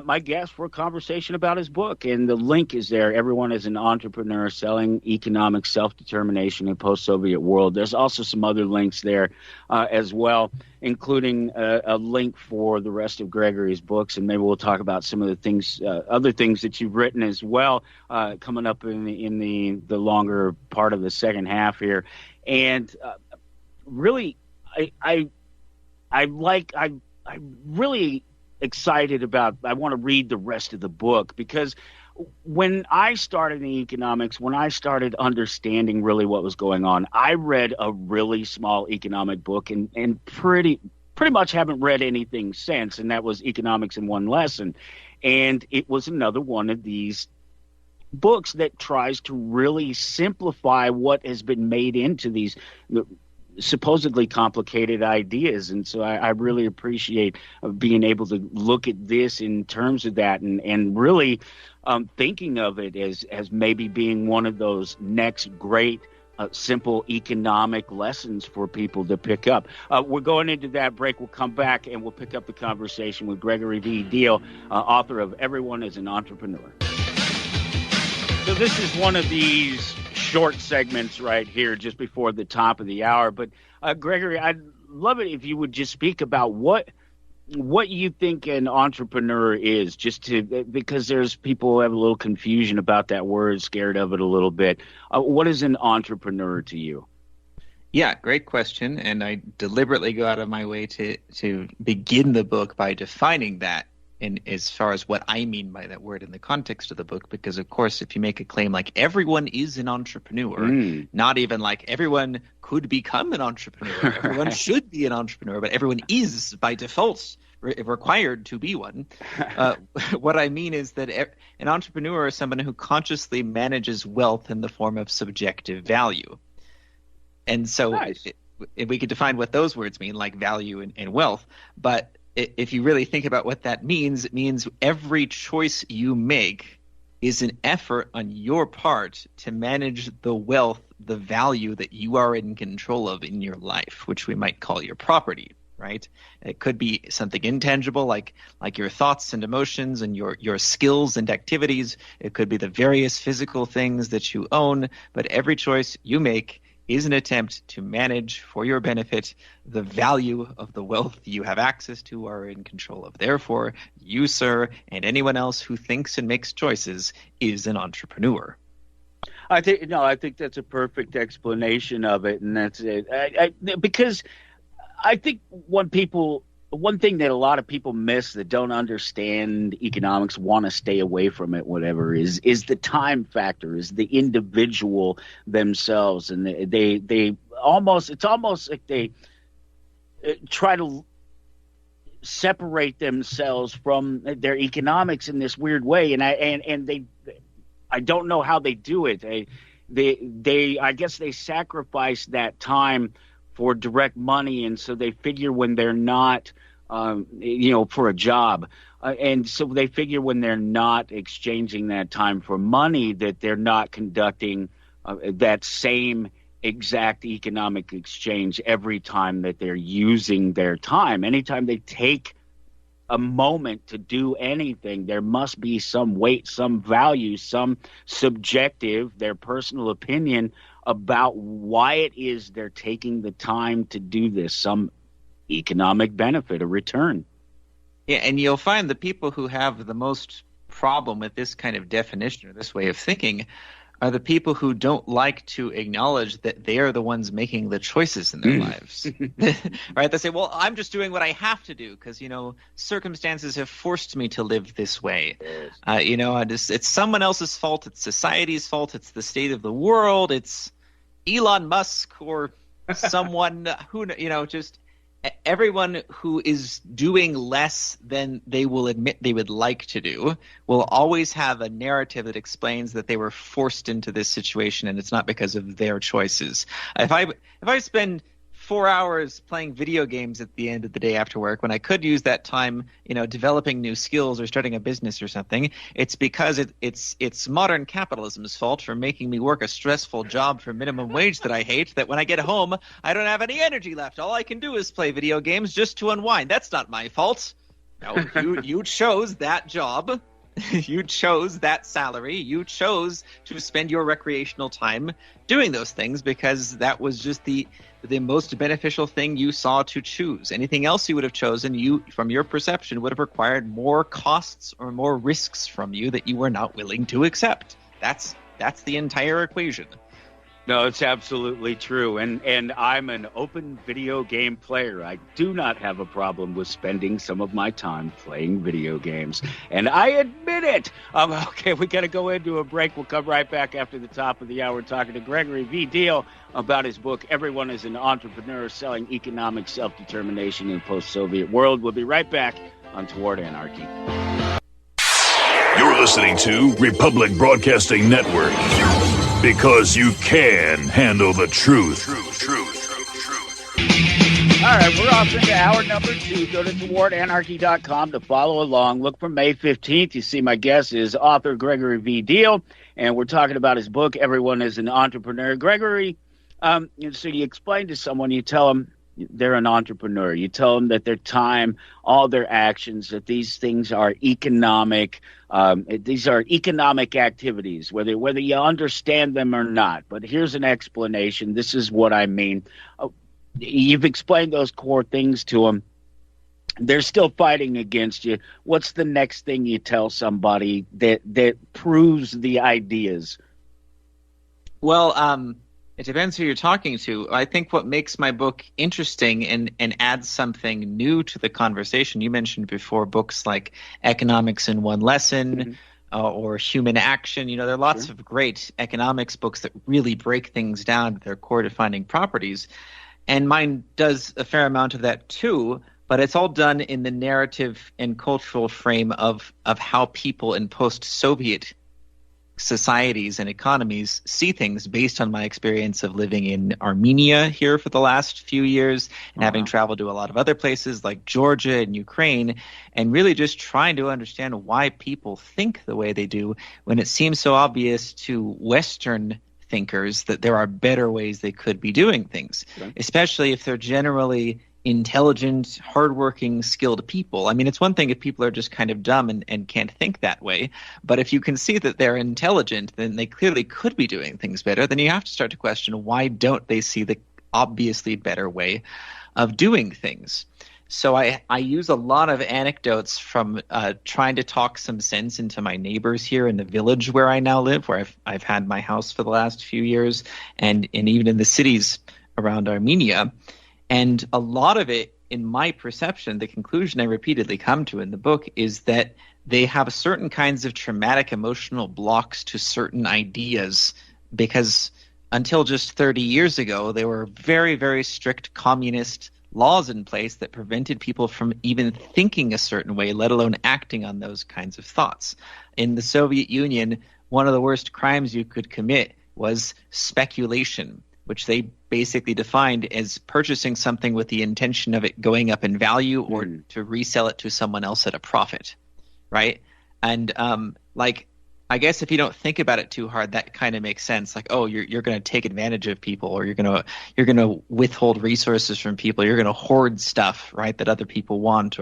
my guest for a conversation about his book. And the link is there. Everyone is an Entrepreneur, Selling Economic Self-Determination in Post-Soviet World. There's also some other links there as well, including a link for the rest of Gregory's books. And maybe we'll talk about some of the things, other things that you've written as well, coming up in the longer part of the second half here. And really, I'm really excited about, I want to read the rest of the book, because when I started in economics, when I started understanding really what was going on, I read a really small economic book and pretty much haven't read anything since, and that was Economics in One Lesson. And it was another one of these books that tries to really simplify what has been made into these supposedly complicated ideas. And so I really appreciate being able to look at this in terms of that, and really thinking of it as maybe being one of those next great simple economic lessons for people to pick up. We're going into that break. We'll come back and we'll pick up the conversation with Gregory V. Diehl, author of Everyone is an Entrepreneur. So this is one of these short segments right here just before the top of the hour. But Gregory, I'd love it if you would just speak about what you think an entrepreneur is, because there's people who have a little confusion about that word, scared of it a little bit. What is an entrepreneur to you? Yeah, great question. And I deliberately go out of my way to begin the book by defining that, in as far as what I mean by that word in the context of the book, because of course, if you make a claim like everyone is an entrepreneur, not even like everyone could become an entrepreneur, everyone should be an entrepreneur, but everyone is by default required to be one. What I mean is that an entrepreneur is someone who consciously manages wealth in the form of subjective value. And so nice. We could define what those words mean, like value and wealth, but if you really think about what that means, it means every choice you make is an effort on your part to manage the wealth, the value that you are in control of in your life, which we might call your property, right? It could be something intangible like your thoughts and emotions and your skills and activities. It could be the various physical things that you own, but every choice you make is an attempt to manage for your benefit the value of the wealth you have access to or are in control of. Therefore, you, sir, and anyone else who thinks and makes choices is an entrepreneur. I think that's a perfect explanation of it, and that's it. Because I think one thing that a lot of people miss that don't understand economics, want to stay away from it, whatever, is the time factor, is the individual themselves, and it's almost like they try to separate themselves from their economics in this weird way, and I don't know how they do it. They I guess they sacrifice that time for direct money, and so they figure when they're not, for a job, and so they figure when they're not exchanging that time for money, that they're not conducting that same exact economic exchange every time that they're using their time. Anytime they take a moment to do anything, there must be some weight, some value, some subjective, their personal opinion about why it is they're taking the time to do this, some economic benefit, a return. Yeah, and you'll find the people who have the most problem with this kind of definition or this way of thinking are the people who don't like to acknowledge that they are the ones making the choices in their lives. Right? They say, well, I'm just doing what I have to do because, circumstances have forced me to live this way. It's someone else's fault. It's society's fault. It's the state of the world. It's Elon Musk or someone who, just everyone who is doing less than they will admit they would like to do will always have a narrative that explains that they were forced into this situation and it's not because of their choices. If I spend 4 hours playing video games at the end of the day after work when I could use that time, developing new skills or starting a business or something, it's because it's modern capitalism's fault for making me work a stressful job for minimum wage that I hate, that when I get home, I don't have any energy left. All I can do is play video games just to unwind. That's not my fault. No, you chose that job. You chose that salary. You chose to spend your recreational time doing those things because that was just the most beneficial thing you saw to choose. Anything else you would have chosen, from your perception, would have required more costs or more risks from you that you were not willing to accept. That's the entire equation. No, it's absolutely true. And I'm an open video game player. I do not have a problem with spending some of my time playing video games. And I admit it. Okay, we got to go into a break. We'll come right back after the top of the hour talking to Gregory V. Diehl about his book, Everyone is an Entrepreneur, Selling Economic Self-Determination in a Post-Soviet World. We'll be right back on Toward Anarchy. You're listening to Republic Broadcasting Network. Because you can handle the truth. All right, we're off into hour number 2. Go to towardanarchy.com to follow along. Look for May 15th. You see my guest is author Gregory V. Diehl, and we're talking about his book, Everyone is an Entrepreneur. Gregory, so you explain to someone, you tell them they're an entrepreneur. You tell them that their time, all their actions, that these things are economic. These are economic activities, whether you understand them or not. But here's an explanation. This is what I mean. You've explained those core things to them. They're still fighting against you. What's the next thing you tell somebody that proves the ideas? Well, it depends who you're talking to. I think what makes my book interesting and adds something new to the conversation, you mentioned before books like Economics in One Lesson or Human Action. There are lots of great economics books that really break things down to their core defining properties. And mine does a fair amount of that too, but it's all done in the narrative and cultural frame of how people in post-Soviet societies and economies see things based on my experience of living in Armenia here for the last few years and having traveled to a lot of other places like Georgia and Ukraine, and really just trying to understand why people think the way they do when it seems so obvious to Western thinkers that there are better ways they could be doing things, especially if they're generally intelligent, hardworking, skilled people. I mean, it's one thing if people are just kind of dumb and can't think that way, but if you can see that they're intelligent, then they clearly could be doing things better. Then you have to start to question, why don't they see the obviously better way of doing things? So I use a lot of anecdotes from trying to talk some sense into my neighbors here in the village where I now live, where I've had my house for the last few years, and even in the cities around Armenia. And a lot of it, in my perception, the conclusion I repeatedly come to in the book is that they have certain kinds of traumatic emotional blocks to certain ideas because until just 30 years ago, there were very, very strict communist laws in place that prevented people from even thinking a certain way, let alone acting on those kinds of thoughts. In the Soviet Union, one of the worst crimes you could commit was speculation, which they basically defined as purchasing something with the intention of it going up in value or to resell it to someone else at a profit, right? And I guess if you don't think about it too hard, that kind of makes sense. Like, oh, you're going to take advantage of people, or you're going to withhold resources from people. You're going to hoard stuff, right, that other people want,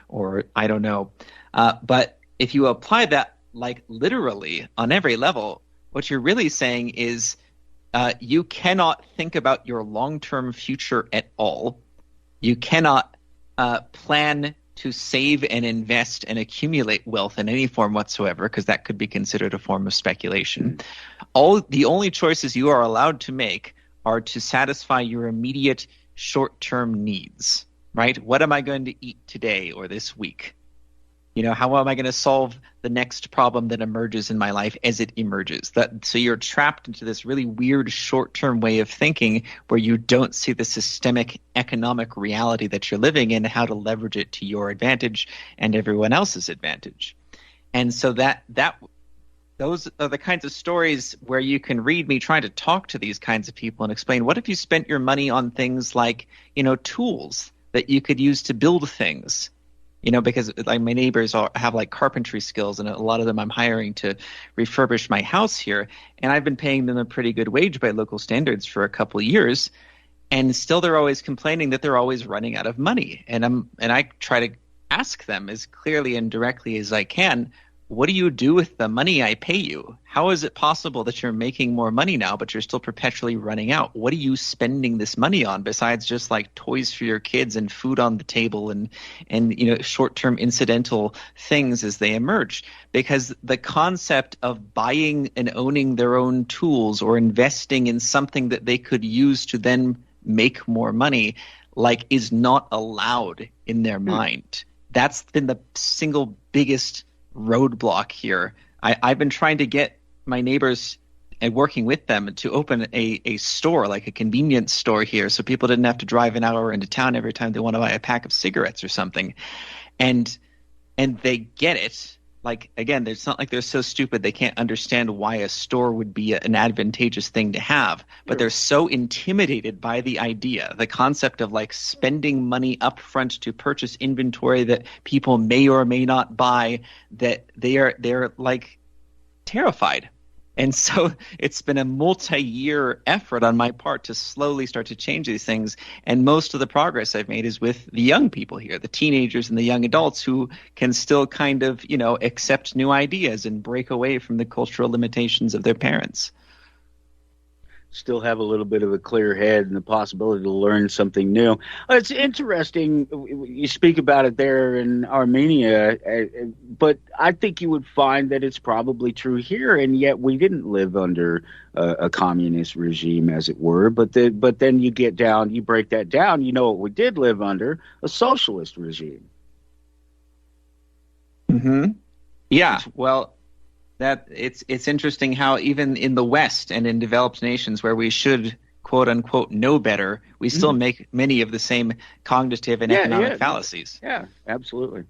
or I don't know. But if you apply that like literally on every level, what you're really saying is you cannot think about your long-term future at all. You cannot plan to save and invest and accumulate wealth in any form whatsoever, because that could be considered a form of speculation. The only choices you are allowed to make are to satisfy your immediate short-term needs, right? What am I going to eat today or this week? You know, how am I going to solve the next problem that emerges in my life as it emerges? So you're trapped into this really weird short-term way of thinking where you don't see the systemic economic reality that you're living in, how to leverage it to your advantage and everyone else's advantage. And so those are the kinds of stories where you can read me trying to talk to these kinds of people and explain, what if you spent your money on things like, tools that you could use to build things? Because like my neighbors have like carpentry skills, and a lot of them I'm hiring to refurbish my house here. And I've been paying them a pretty good wage by local standards for a couple of years. And still they're always complaining that they're always running out of money. And I try to ask them as clearly and directly as I can, what do you do with the money I pay you? How is it possible that you're making more money now, but you're still perpetually running out? What are you spending this money on besides just like toys for your kids and food on the table and short-term incidental things as they emerge? Because the concept of buying and owning their own tools or investing in something that they could use to then make more money, is not allowed in their mind. That's been the single biggest roadblock here. I've been trying to get my neighbors and working with them to open a store, like a convenience store here, so people didn't have to drive an hour into town every time they want to buy a pack of cigarettes or something. And they get it. Like, again, it's not like they're so stupid they can't understand why a store would be an advantageous thing to have, but they're so intimidated by the idea, the concept of like spending money up front to purchase inventory that people may or may not buy, that they're like terrified. And so it's been a multi-year effort on my part to slowly start to change these things. And most of the progress I've made is with the young people here, the teenagers and the young adults who can still kind of, accept new ideas and break away from the cultural limitations of their parents. Still have a little bit of a clear head and the possibility to learn something new. It's interesting. You speak about it there in Armenia, but I think you would find that it's probably true here, and yet we didn't live under a communist regime, as it were. But then you break that down, what we did live under? A socialist regime. Mm-hmm. Yeah, well, that it's interesting how even in the West and in developed nations where we should quote unquote know better, we still make many of the same cognitive and economic fallacies. Yeah, absolutely.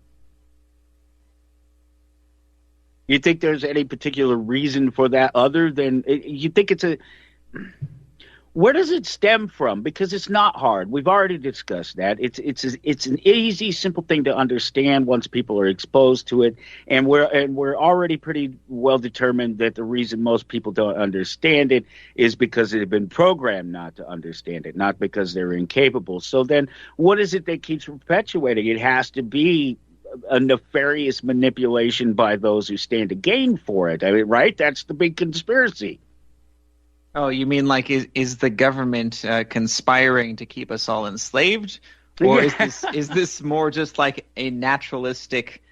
You think there's any particular reason for that other than you think it's a where does it stem from? Because it's not hard. We've already discussed that. It's an easy, simple thing to understand once people are exposed to it, and we're already pretty well determined that the reason most people don't understand it is because they've been programmed not to understand it, not because they're incapable. So then, what is it that keeps perpetuating? It has to be a nefarious manipulation by those who stand to gain for it. I mean, right? That's the big conspiracy. Oh, you mean like is the government conspiring to keep us all enslaved, or is this more just like a naturalistic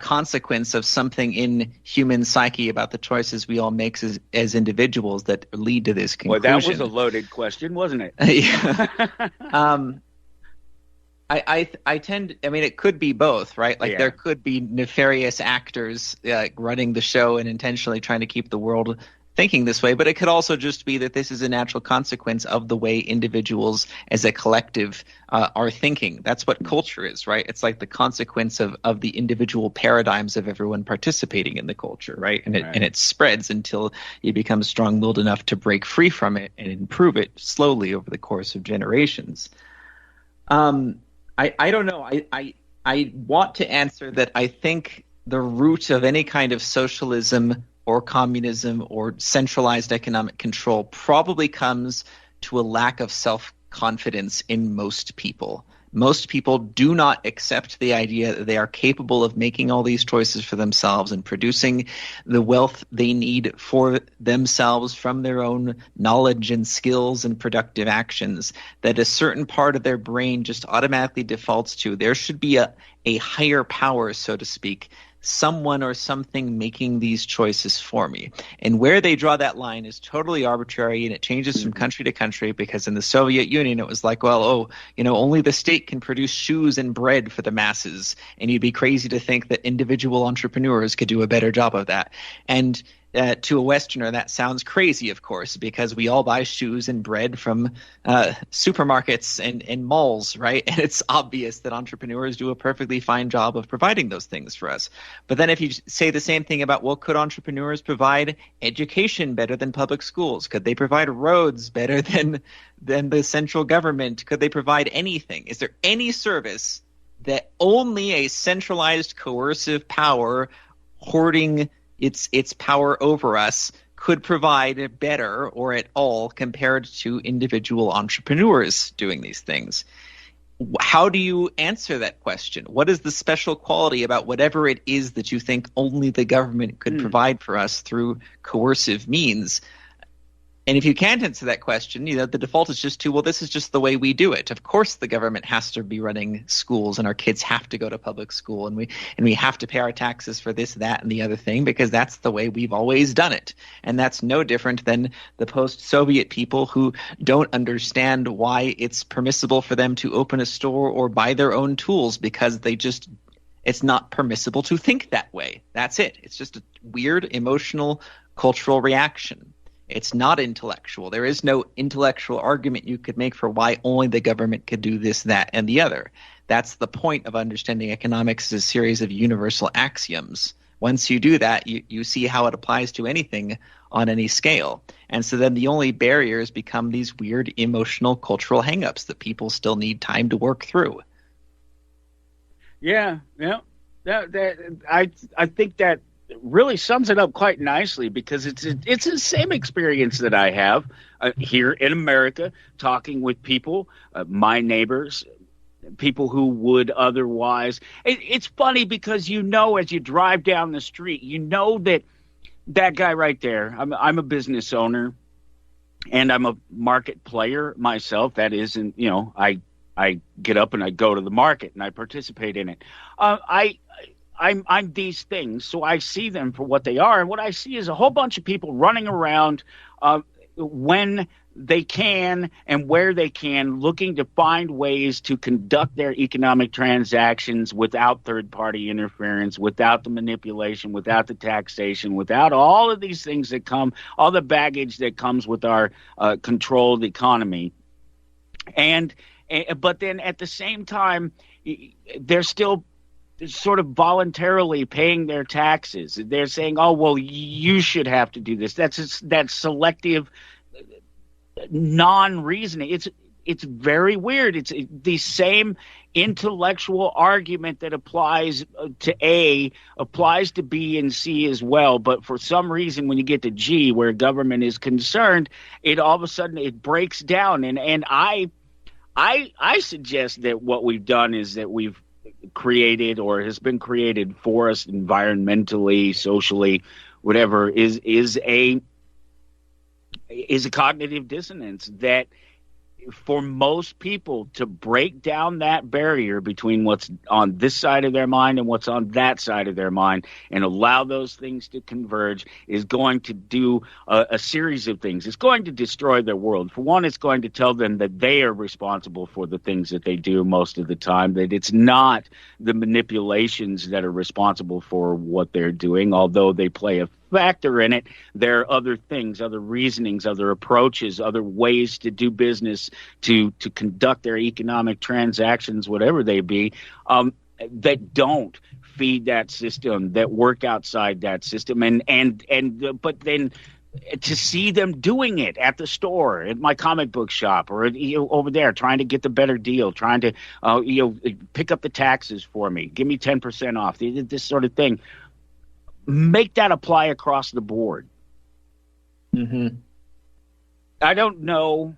consequence of something in human psyche about the choices we all make as individuals that lead to this conclusion? Well, that was a loaded question, wasn't it? Yeah. I tend. I mean, it could be both, right? Like there could be nefarious actors running the show and intentionally trying to keep the world thinking this way, but it could also just be that this is a natural consequence of the way individuals as a collective are thinking. That's what culture is, right? It's like the consequence of the individual paradigms of everyone participating in the culture, right? And it spreads until you become strong-willed enough to break free from it and improve it slowly over the course of generations. I don't know. I want to answer that I think the root of any kind of socialism or communism or centralized economic control probably comes to a lack of self-confidence in most people. Most people do not accept the idea that they are capable of making all these choices for themselves and producing the wealth they need for themselves from their own knowledge and skills and productive actions, that a certain part of their brain just automatically defaults to. There should be a higher power, so to speak, someone or something making these choices for me. And where they draw that line is totally arbitrary, and it changes from country to country, because in the Soviet Union it was like, well, only the state can produce shoes and bread for the masses, and you'd be crazy to think that individual entrepreneurs could do a better job of that. And to a Westerner, that sounds crazy, of course, because we all buy shoes and bread from supermarkets and malls, right? And it's obvious that entrepreneurs do a perfectly fine job of providing those things for us. But then if you say the same thing about, well, could entrepreneurs provide education better than public schools? Could they provide roads better than the central government? Could they provide anything? Is there any service that only a centralized coercive power hoarding its power over us could provide better or at all compared to individual entrepreneurs doing these things? How do you answer that question? What is the special quality about whatever it is that you think only the government could provide for us through coercive means? And if you can't answer that question, the default is just to, well, this is just the way we do it. Of course, the government has to be running schools, and our kids have to go to public school, and we have to pay our taxes for this, that, and the other thing, because that's the way we've always done it. And that's no different than the post-Soviet people who don't understand why it's permissible for them to open a store or buy their own tools, because it's not permissible to think that way. That's it. It's just a weird emotional cultural reaction. It's not intellectual. There is no intellectual argument you could make for why only the government could do this, that, and the other. That's the point of understanding economics as a series of universal axioms. Once you do that, you see how it applies to anything on any scale. And so then the only barriers become these weird emotional cultural hangups that people still need time to work through. Yeah. I think that really sums it up quite nicely, because it's the same experience that I have here in America, talking with people, my neighbors, people who would otherwise. It's funny because as you drive down the street, that guy right there. I'm a business owner, and I'm a market player myself. That is, and I get up and I go to the market and I participate in it. I'm these things, so I see them for what they are. And what I see is a whole bunch of people running around when they can and where they can, looking to find ways to conduct their economic transactions without third-party interference, without the manipulation, without the taxation, without all of these things that come, all the baggage that comes with our controlled economy. But then at the same time, they're still sort of voluntarily paying their taxes. They're saying, "Oh, well, you should have to do this." That's selective non-reasoning. It's very weird. It's the same intellectual argument that applies to A applies to B and C as well. But for some reason, when you get to G, where government is concerned, it all of a sudden it breaks down. And I suggest that what we've done is that we've created, or has been created for us environmentally, socially, whatever, is a cognitive dissonance that for most people to break down that barrier between what's on this side of their mind and what's on that side of their mind and allow those things to converge is going to do a series of things. It's going to destroy their world. For one, it's going to tell them that they are responsible for the things that they do most of the time, that it's not the manipulations that are responsible for what they're doing, although they play a factor in it. There are other things, other reasonings, other approaches, other ways to do business, to conduct their economic transactions, whatever they be, that don't feed that system, that work outside that system, but then to see them doing it at the store, at my comic book shop, or over there trying to get the better deal, trying to pick up the taxes for me, give me 10% off, this sort of thing. Make that apply across the board. Mm-hmm. I don't know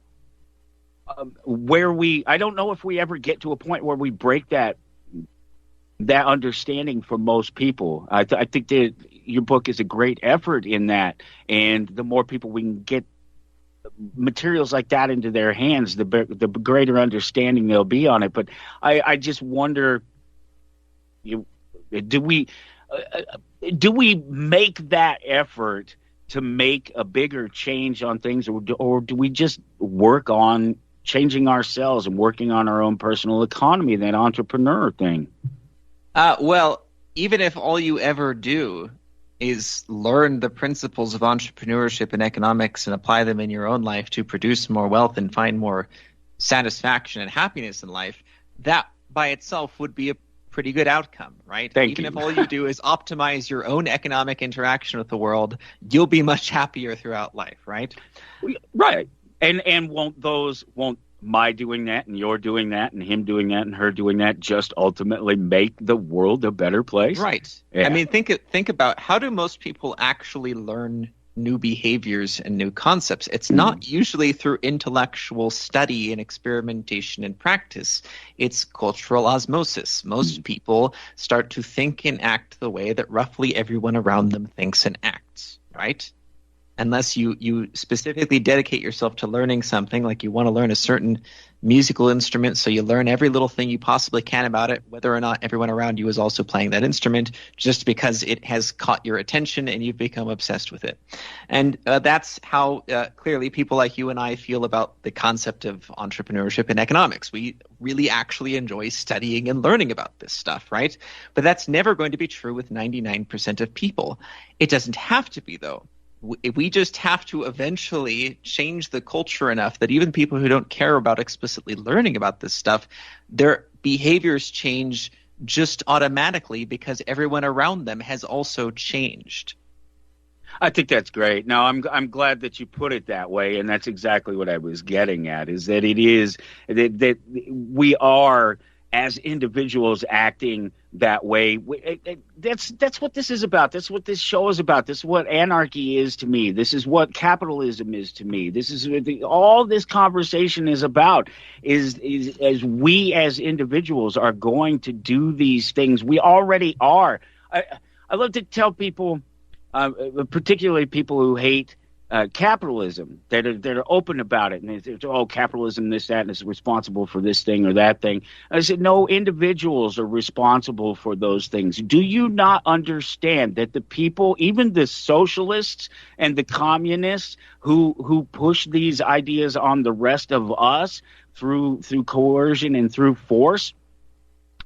I don't know if we ever get to a point where we break that understanding for most people. I think that your book is a great effort in that, and the more people we can get materials like that into their hands, the greater understanding there'll be on it. But I just wonder, do we make that effort to make a bigger change on things, or do we just work on changing ourselves and working on our own personal economy, that entrepreneur thing? Well, even if all you ever do is learn the principles of entrepreneurship and economics and apply them in your own life to produce more wealth and find more satisfaction and happiness in life, that by itself would be a pretty good outcome, right? Even if all you do is optimize your own economic interaction with the world, you'll be much happier throughout life, right? Right. And won't my doing that and your doing that and him doing that and her doing that just ultimately make the world a better place? Right. Yeah. I mean, think about, how do most people actually learn new behaviors and new concepts? It's not usually through intellectual study and experimentation and practice. It's cultural osmosis. Most people start to think and act the way that roughly everyone around them thinks and acts, right? Unless you specifically dedicate yourself to learning something, like you want to learn a certain musical instrument, so you learn every little thing you possibly can about it, whether or not everyone around you is also playing that instrument, just because it has caught your attention and you've become obsessed with it. And that's how clearly people like you and I feel about the concept of entrepreneurship and economics. We really actually enjoy studying and learning about this stuff, right? But that's never going to be true with 99% of people. It doesn't have to be, though. We just have to eventually change the culture enough that even people who don't care about explicitly learning about this stuff, their behaviors change just automatically because everyone around them has also changed. I think that's great. Now, I'm glad that you put it that way, and that's exactly what I was getting at, is that it is that we are, as individuals, acting that way. That's what this is about. That's what this show is about. This is what anarchy is to me. This is what capitalism is to me. This is all this conversation is about, is as we as individuals are going to do these things. We already are. I love to tell people, particularly people who hate capitalism, that are open about it, and they say, oh, capitalism, this, that, and is responsible for this thing or that thing. I said, no, individuals are responsible for those things. Do you not understand that the people, even the socialists and the communists who push these ideas on the rest of us through coercion and through force,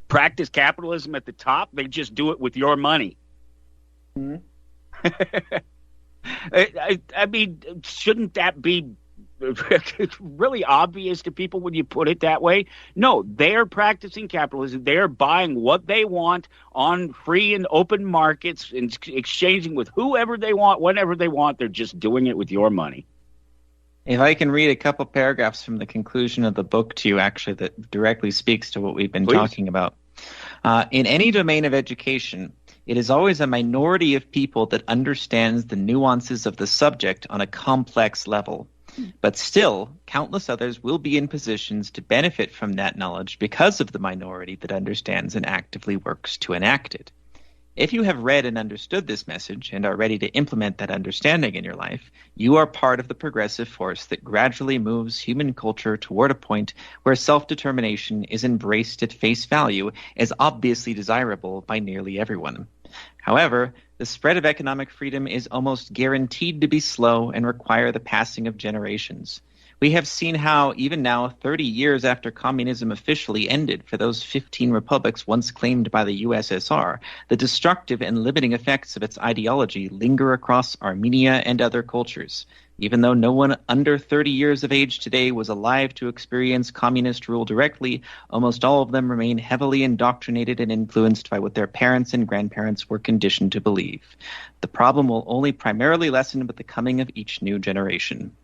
practice capitalism at the top? They just do it with your money. Mm-hmm. I mean, shouldn't that be really obvious to people when you put it that way? No, they're practicing capitalism. They're buying what they want on free and open markets and exchanging with whoever they want, whenever they want. They're just doing it with your money. If I can read a couple paragraphs from the conclusion of the book to you, actually, that directly speaks to what we've been talking about. In any domain of education, it is always a minority of people that understands the nuances of the subject on a complex level. But still, countless others will be in positions to benefit from that knowledge because of the minority that understands and actively works to enact it. If you have read and understood this message and are ready to implement that understanding in your life, you are part of the progressive force that gradually moves human culture toward a point where self-determination is embraced at face value as obviously desirable by nearly everyone. However, the spread of economic freedom is almost guaranteed to be slow and require the passing of generations. We have seen how, even now, 30 years after communism officially ended for those 15 republics once claimed by the USSR, the destructive and limiting effects of its ideology linger across Armenia and other cultures. Even though no one under 30 years of age today was alive to experience communist rule directly, almost all of them remain heavily indoctrinated and influenced by what their parents and grandparents were conditioned to believe. The problem will only primarily lessen with the coming of each new generation.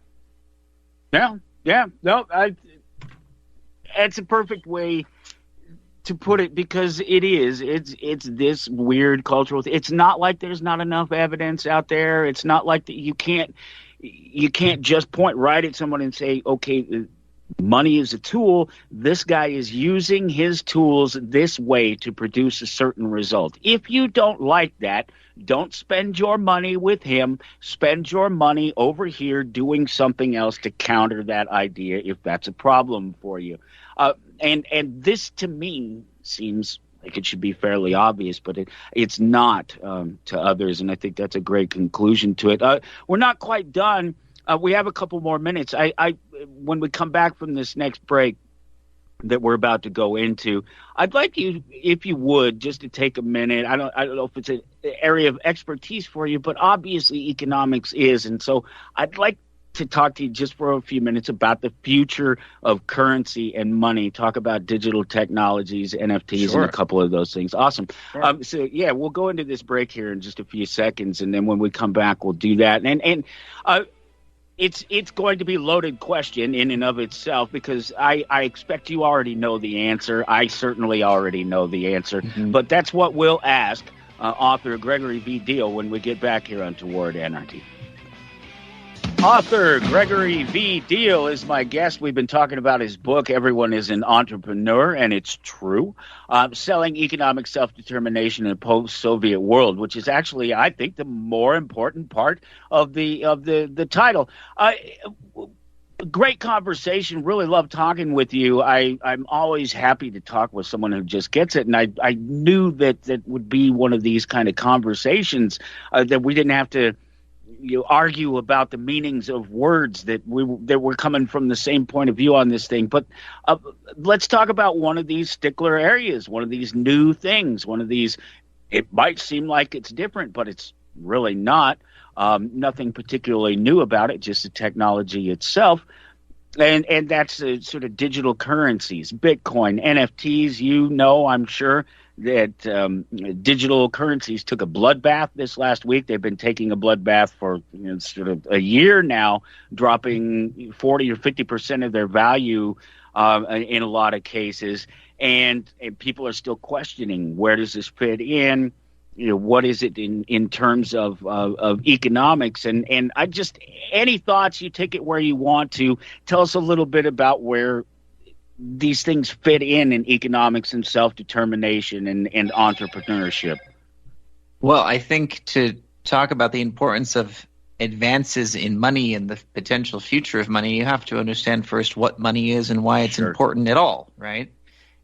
It's a perfect way to put it, because it's this weird cultural thing. It's not like there's not enough evidence out there. It's not like that you can't just point right at someone and say, okay, money is a tool. This guy is using his tools this way to produce a certain result. If you don't like that, don't spend your money with him. Spend your money over here doing something else to counter that idea if that's a problem for you. And this, to me, seems like it should be fairly obvious, but it's not to others, and I think that's a great conclusion to it. We're not quite done. We have a couple more minutes. When we come back from this next break that we're about to go into, I'd like you, if you would, just to take a minute. I don't know if it's an area of expertise for you, but obviously economics is, and so I'd like to talk to you just for a few minutes about the future of currency and money. Talk about digital technologies, NFTs, Sure. and a couple of those things. Awesome. Sure. So yeah, we'll go into this break here in just a few seconds, and then when we come back, we'll do that. And it's going to be a loaded question in and of itself, because I expect you already know the answer. I certainly already know the answer, but that's what we'll ask author Gregory V. Diehl when we get back here on Toward Anarchy. Author Gregory V. Diehl is my guest. We've been talking about his book, Everyone is an Entrepreneur, and it's true. Selling economic self-determination in a post-Soviet world, which is actually, I think, the more important part of the title. Great conversation. Really love talking with you. I'm always happy to talk with someone who just gets it, and I knew that would be one of these kind of conversations that we didn't have to argue about the meanings of words, that we're coming from the same point of view on this thing. But let's talk about one of these stickler areas, one of these new things, one of these, it might seem like it's different, but it's really not. Nothing particularly new about it, just the technology itself. And that's sort of digital currencies, Bitcoin, NFTs. I'm sure that digital currencies took a bloodbath this last week. They've been taking a bloodbath for sort of a year now, dropping 40 or 50% of their value in a lot of cases. And people are still questioning, where does this fit in? What is it in terms of economics? And I just, any thoughts, you take it where you want to. Tell us a little bit about where these things fit in economics and self-determination and entrepreneurship. Well, I think to talk about the importance of advances in money and the potential future of money, you have to understand first what money is and why it's important at all, right?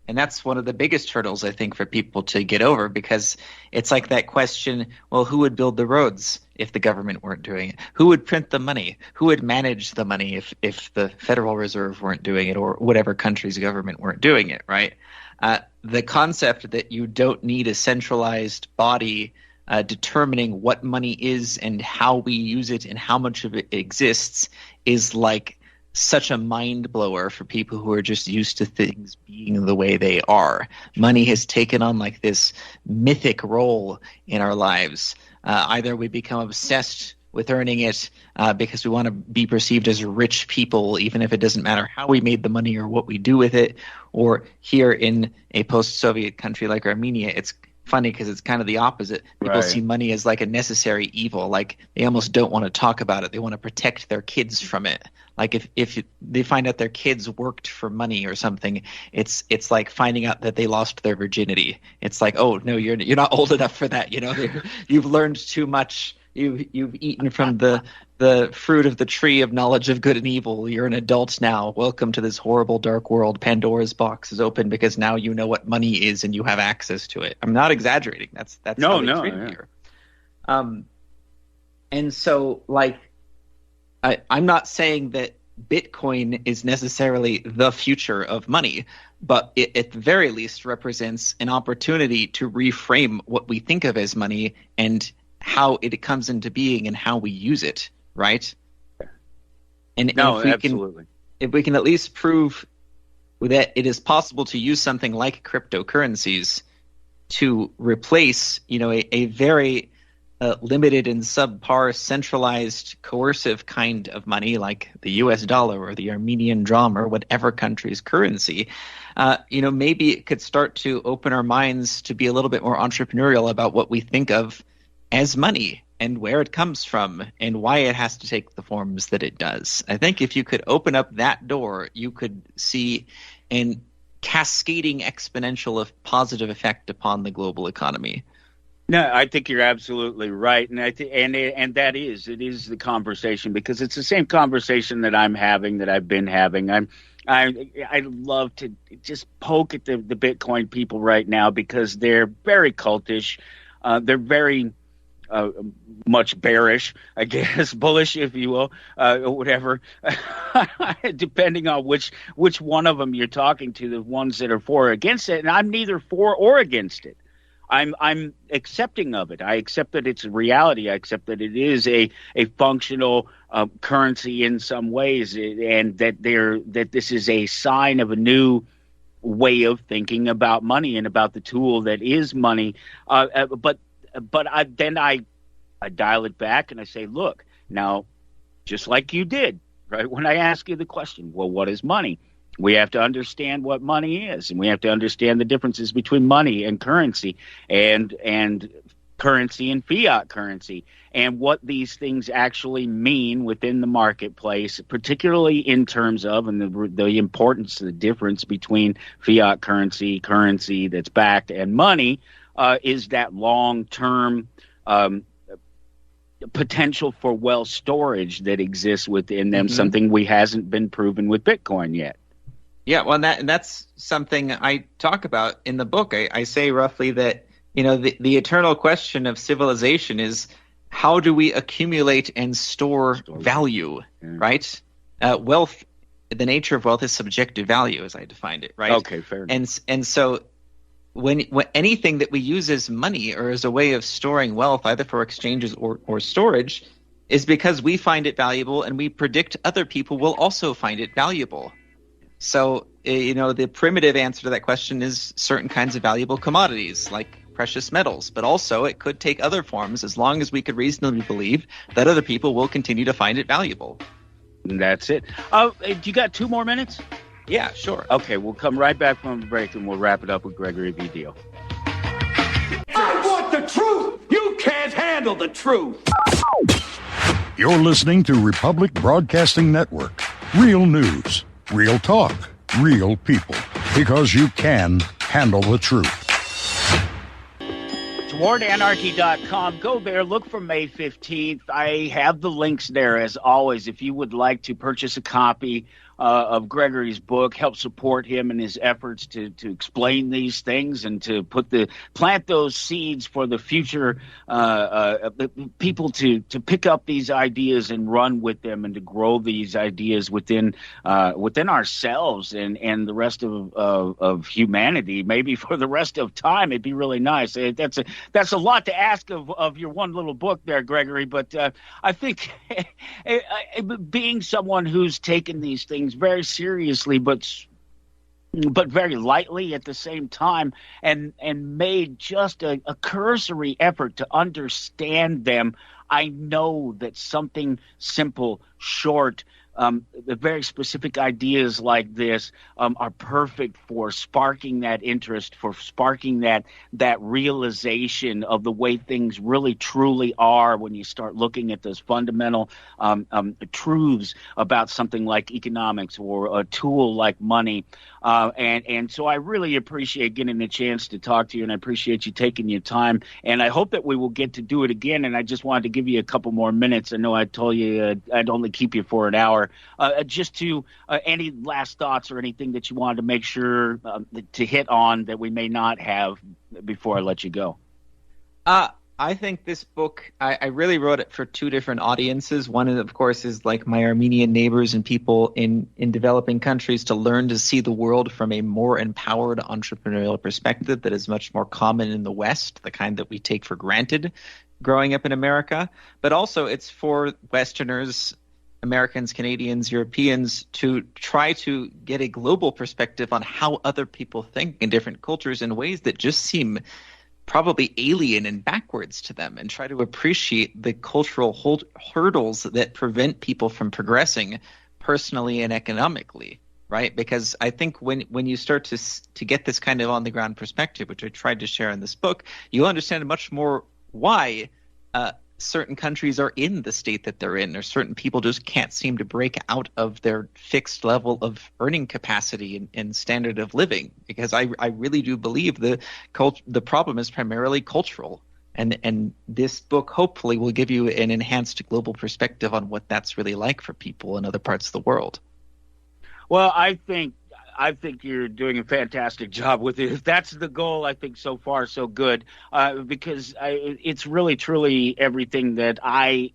And that's one of the biggest hurdles, I think, for people to get over, because it's like that question, well, who would build the roads if the government weren't doing it? Who would print the money? Who would manage the money if the Federal Reserve weren't doing it, or whatever country's government weren't doing it, right? The concept that you don't need a centralized body determining what money is and how we use it and how much of it exists is like such a mind blower for people who are just used to things being the way they are. Money has taken on like this mythic role in our lives. Either we become obsessed with earning it because we want to be perceived as rich people, even if it doesn't matter how we made the money or what we do with it. Or here in a post-Soviet country like Armenia, it's funny because it's kind of the opposite. People see money as like a necessary evil. Like they almost don't want to talk about it. They want to protect their kids from it. Like if they find out their kids worked for money or something, it's like finding out that they lost their virginity. It's like, oh no, you're not old enough for that. You've learned too much. You've eaten from the fruit of the tree of knowledge of good and evil. You're an adult now. Welcome to this horrible dark world. Pandora's box is open because now you know what money is and you have access to it. I'm not exaggerating. That's how they treat it here. And so like I'm not saying that Bitcoin is necessarily the future of money, but it at the very least represents an opportunity to reframe what we think of as money and how it comes into being and how we use it, right? And absolutely. If we can at least prove that it is possible to use something like cryptocurrencies to replace, a very limited and subpar centralized coercive kind of money like the US dollar or the Armenian dram or whatever country's currency, maybe it could start to open our minds to be a little bit more entrepreneurial about what we think of as money and where it comes from and why it has to take the forms that it does. I think if you could open up that door, you could see an cascading exponential of positive effect upon the global economy. No, I think you're absolutely right, and and that is the conversation, because it's the same conversation that I'm having, that I've been having. I love to just poke at the Bitcoin people right now because they're very cultish. They're very much bearish, I guess, bullish, if you will, or whatever, depending on which one of them you're talking to, the ones that are for or against it. And I'm neither for or against it. I'm accepting of it. I accept that it's a reality. I accept that it is a functional currency in some ways, and that this is a sign of a new way of thinking about money and about the tool that is money. But I dial it back and I say, look, now, just like you did, right? When I ask you the question, well, what is money? We have to understand what money is, and we have to understand the differences between money and currency, and currency and fiat currency, and what these things actually mean within the marketplace, particularly in terms of, and the importance, the difference between fiat currency that's backed, and money, is that long-term potential for wealth storage that exists within them, something we hasn't been proven with Bitcoin yet. Yeah, well, that's something I talk about in the book. I say roughly that, the eternal question of civilization is, how do we accumulate and store value, right? Wealth, the nature of wealth is subjective value, as I defined it, right? Okay, fair enough. And so when anything that we use as money or as a way of storing wealth, either for exchanges or storage, is because we find it valuable and we predict other people will also find it valuable. So, the primitive answer to that question is certain kinds of valuable commodities like precious metals, but also it could take other forms as long as we could reasonably believe that other people will continue to find it valuable. And that's it. You got 2 more minutes? Yeah, sure. Okay, we'll come right back from the break and we'll wrap it up with Gregory V. Diehl. I want the truth! You can't handle the truth! You're listening to Republic Broadcasting Network. Real news, real talk, real people. Because you can handle the truth. TowardAnarchy.com. Go there. Look for May 15th. I have the links there, as always. If you would like to purchase a copy of Gregory's book, help support him in his efforts to explain these things and to plant those seeds for the future people to pick up these ideas and run with them, and to grow these ideas within ourselves and the rest of humanity, maybe for the rest of time. It'd be really nice. That's a lot to ask of your one little book there, Gregory, but I think being someone who's taken these things very seriously, but very lightly at the same time, and made just a cursory effort to understand them, I know that something simple, short, the very specific ideas like this are perfect for sparking that interest, for sparking that realization of the way things really truly are when you start looking at those fundamental truths about something like economics or a tool like money. And so I really appreciate getting the chance to talk to you, and I appreciate you taking your time, and I hope that we will get to do it again. And I just wanted to give you a couple more minutes. I know I told you I'd only keep you for an hour. Just to any last thoughts or anything that you wanted to make sure to hit on that we may not have before I let you go. I think this book, I really wrote it for two different audiences. One, of course, is like my Armenian neighbors and people in developing countries, to learn to see the world from a more empowered entrepreneurial perspective that is much more common in the West, the kind that we take for granted growing up in America. But also it's for Westerners, Americans, Canadians, Europeans, to try to get a global perspective on how other people think in different cultures in ways that just seem probably alien and backwards to them, and try to appreciate the cultural hurdles that prevent people from progressing personally and economically, right? Because I think when you start to get this kind of on the ground perspective, which I tried to share in this book, you'll understand much more why certain countries are in the state that they're in, or certain people just can't seem to break out of their fixed level of earning capacity and standard of living. Because I really do believe the problem is primarily cultural, and this book hopefully will give you an enhanced global perspective on what that's really like for people in other parts of the world. Well, I think you're doing a fantastic job with it. If that's the goal, I think so far so good, because it's really truly everything that I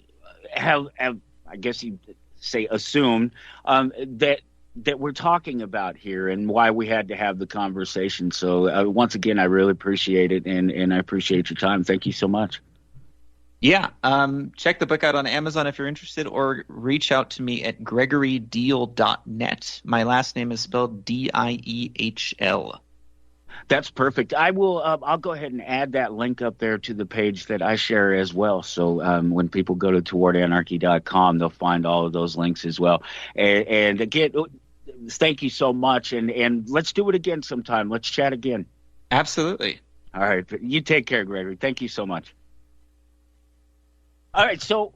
have I guess you'd say, assumed that we're talking about here, and why we had to have the conversation. So once again, I really appreciate it, and I appreciate your time. Thank you so much. Yeah, check the book out on Amazon if you're interested, or reach out to me at GregoryDiehl.net. My last name is spelled Diehl. That's perfect. I will. I'll go ahead and add that link up there to the page that I share as well. So when people go to towardanarchy.com, they'll find all of those links as well. And again, thank you so much. And let's do it again sometime. Let's chat again. Absolutely. All right. You take care, Gregory. Thank you so much. All right, so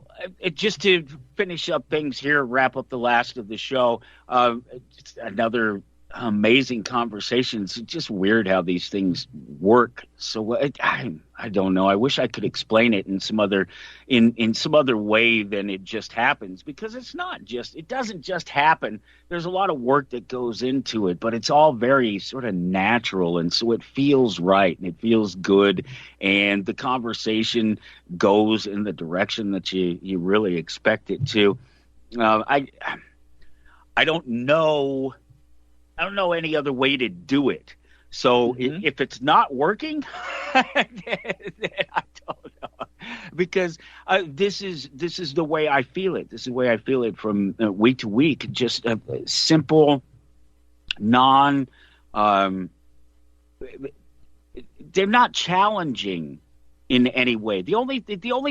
just to finish up things here, wrap up the last of the show, another amazing conversation. It's just weird how these things work. So I don't know. I wish I could explain it in some other way than it just happens, because it doesn't just happen. There's a lot of work that goes into it, but it's all very sort of natural, and so it feels right and it feels good, and the conversation goes in the direction that you really expect it to. I don't know any other way to do it. So if it's not working, then I don't know, because this is the way I feel it. This is the way I feel it from week to week. Just a simple, they're not challenging in any way. The only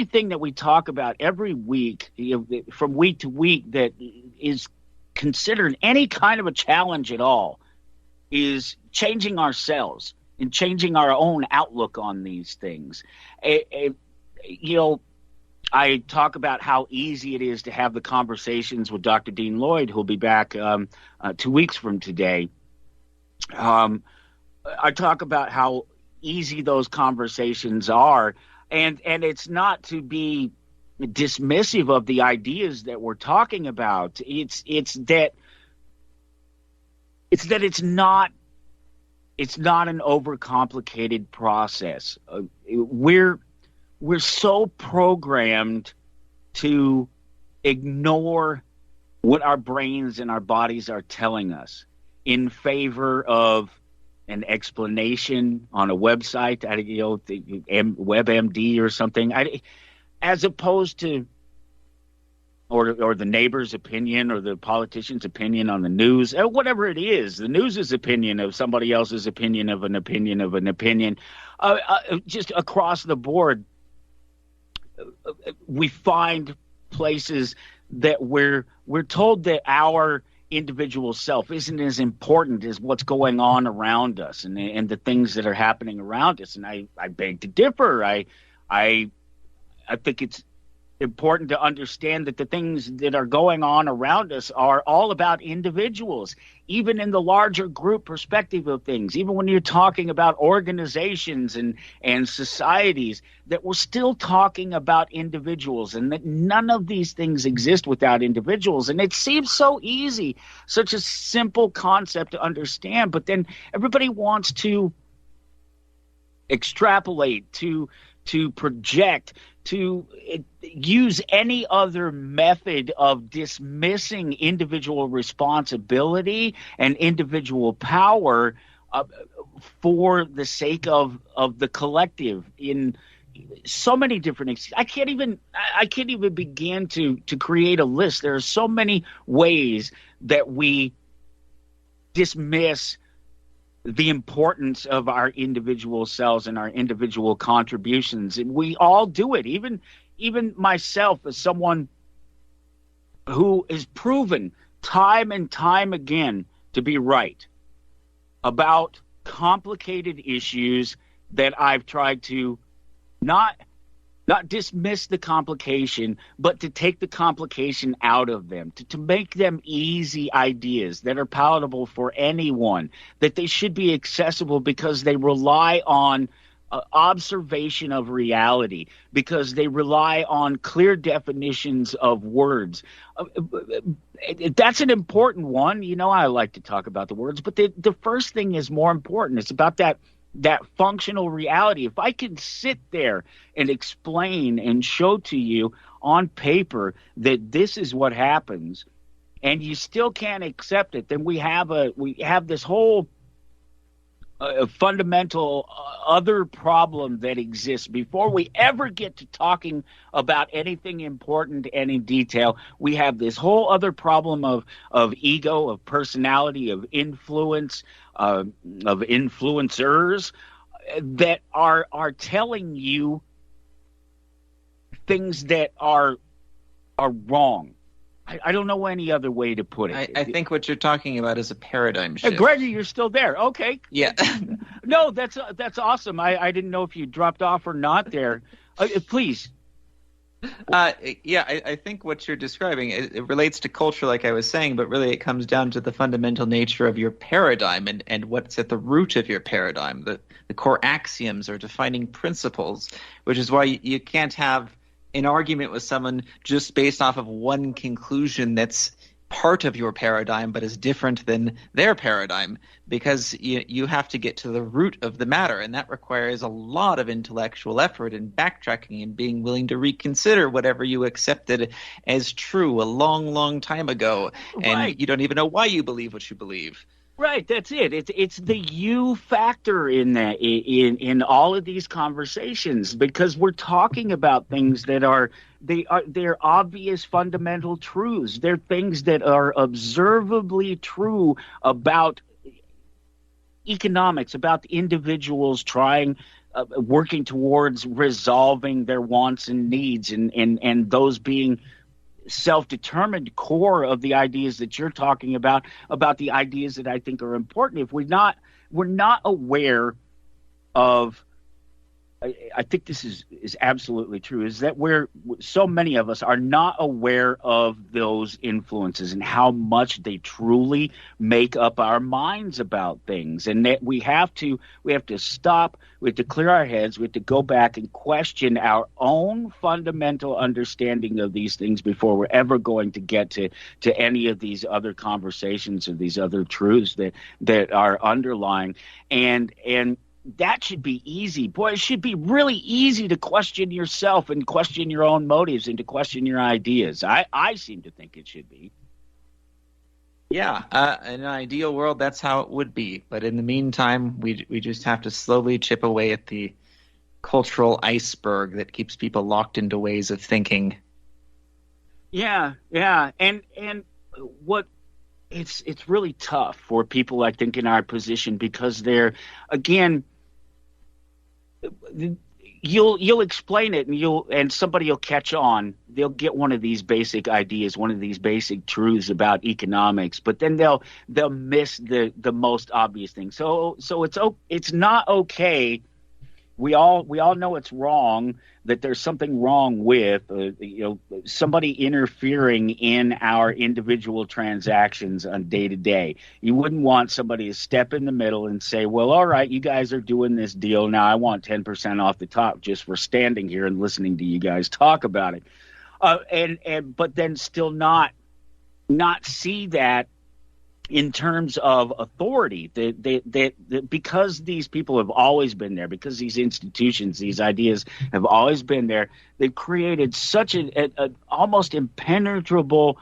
thing that we talk about every week, from week to week, that is considered any kind of a challenge at all, is changing ourselves and changing our own outlook on these things. I talk about how easy it is to have the conversations with Dr. Dean Lloyd, who'll be back 2 weeks from today. I talk about how easy those conversations are, and it's not to be dismissive of the ideas that we're talking about. It's that it's that it's not an overcomplicated process. We're so programmed to ignore what our brains and our bodies are telling us in favor of an explanation on a website, WebMD or something, as opposed to, or the neighbor's opinion or the politician's opinion on the news, or whatever it is, the news's opinion of somebody else's opinion of an opinion of an opinion, just across the board. We find places that we're told that our individual self isn't as important as what's going on around us and the things that are happening around us. And I beg to differ. I think it's important to understand that the things that are going on around us are all about individuals, even in the larger group perspective of things, even when you're talking about organizations and societies, that we're still talking about individuals, and that none of these things exist without individuals. And it seems so easy, such a simple concept to understand, but then everybody wants to extrapolate, to project, to use any other method of dismissing individual responsibility and individual power for the sake of the collective in so many different. I can't even begin to create a list. There are so many ways that we dismiss the importance of our individual selves and our individual contributions. And we all do it. Even myself, as someone who is proven time and time again to be right about complicated issues, that I've tried to not dismiss the complication, but to take the complication out of them, to make them easy ideas that are palatable for anyone, that they should be accessible because they rely on observation of reality, because they rely on clear definitions of words. That's an important one. I like to talk about the words, but the first thing is more important. It's about that functional reality. If I can sit there and explain and show to you on paper that this is what happens, and you still can't accept it, then we have this whole fundamental other problem that exists. Before we ever get to talking about anything important, any detail, we have this whole other problem of ego, of personality, of influence, of influencers that are telling you things that are wrong. I don't know any other way to put it. I think what you're talking about is a paradigm shift. Gregory, you're still there. Okay. Yeah. No, that's awesome. I didn't know if you dropped off or not there. Please. I think what you're describing, it relates to culture, like I was saying, but really it comes down to the fundamental nature of your paradigm and what's at the root of your paradigm, the core axioms or defining principles, which is why you can't have an argument with someone just based off of one conclusion that's part of your paradigm but is different than their paradigm, because you have to get to the root of the matter, and that requires a lot of intellectual effort and backtracking and being willing to reconsider whatever you accepted as true a long time ago, and right. You don't even know why you believe what you believe. Right, that's it. It's the you factor in that in all of these conversations, because we're talking about things that they're obvious fundamental truths. They're things that are observably true about economics, about individuals trying working towards resolving their wants and needs, and those being self-determined core of the ideas that you're talking about the ideas that I think are important. If we're not aware of I think this is absolutely true, is that so many of us are not aware of those influences and how much they truly make up our minds about things, and that we have to stop, we have to clear our heads, we have to go back and question our own fundamental understanding of these things before we're ever going to get to any of these other conversations or these other truths that are underlying, and that should be easy. Boy, it should be really easy to question yourself and question your own motives and to question your ideas. I seem to think it should be. Yeah, in an ideal world, that's how it would be. But in the meantime, we just have to slowly chip away at the cultural iceberg that keeps people locked into ways of thinking. Yeah, and what it's really tough for people, I think, in our position, because they're, again, you'll explain it and somebody will catch on. They'll get one of these basic ideas, one of these basic truths about economics, but then they'll miss the most obvious thing. So it's not okay. We all know it's wrong, that there's something wrong with somebody interfering in our individual transactions on day to day. You wouldn't want somebody to step in the middle and say, well, all right, you guys are doing this deal now, I want 10% off the top just for standing here and listening to you guys talk about it, but then still not see that in terms of authority, that because these people have always been there, because these institutions, these ideas have always been there, they've created such an almost impenetrable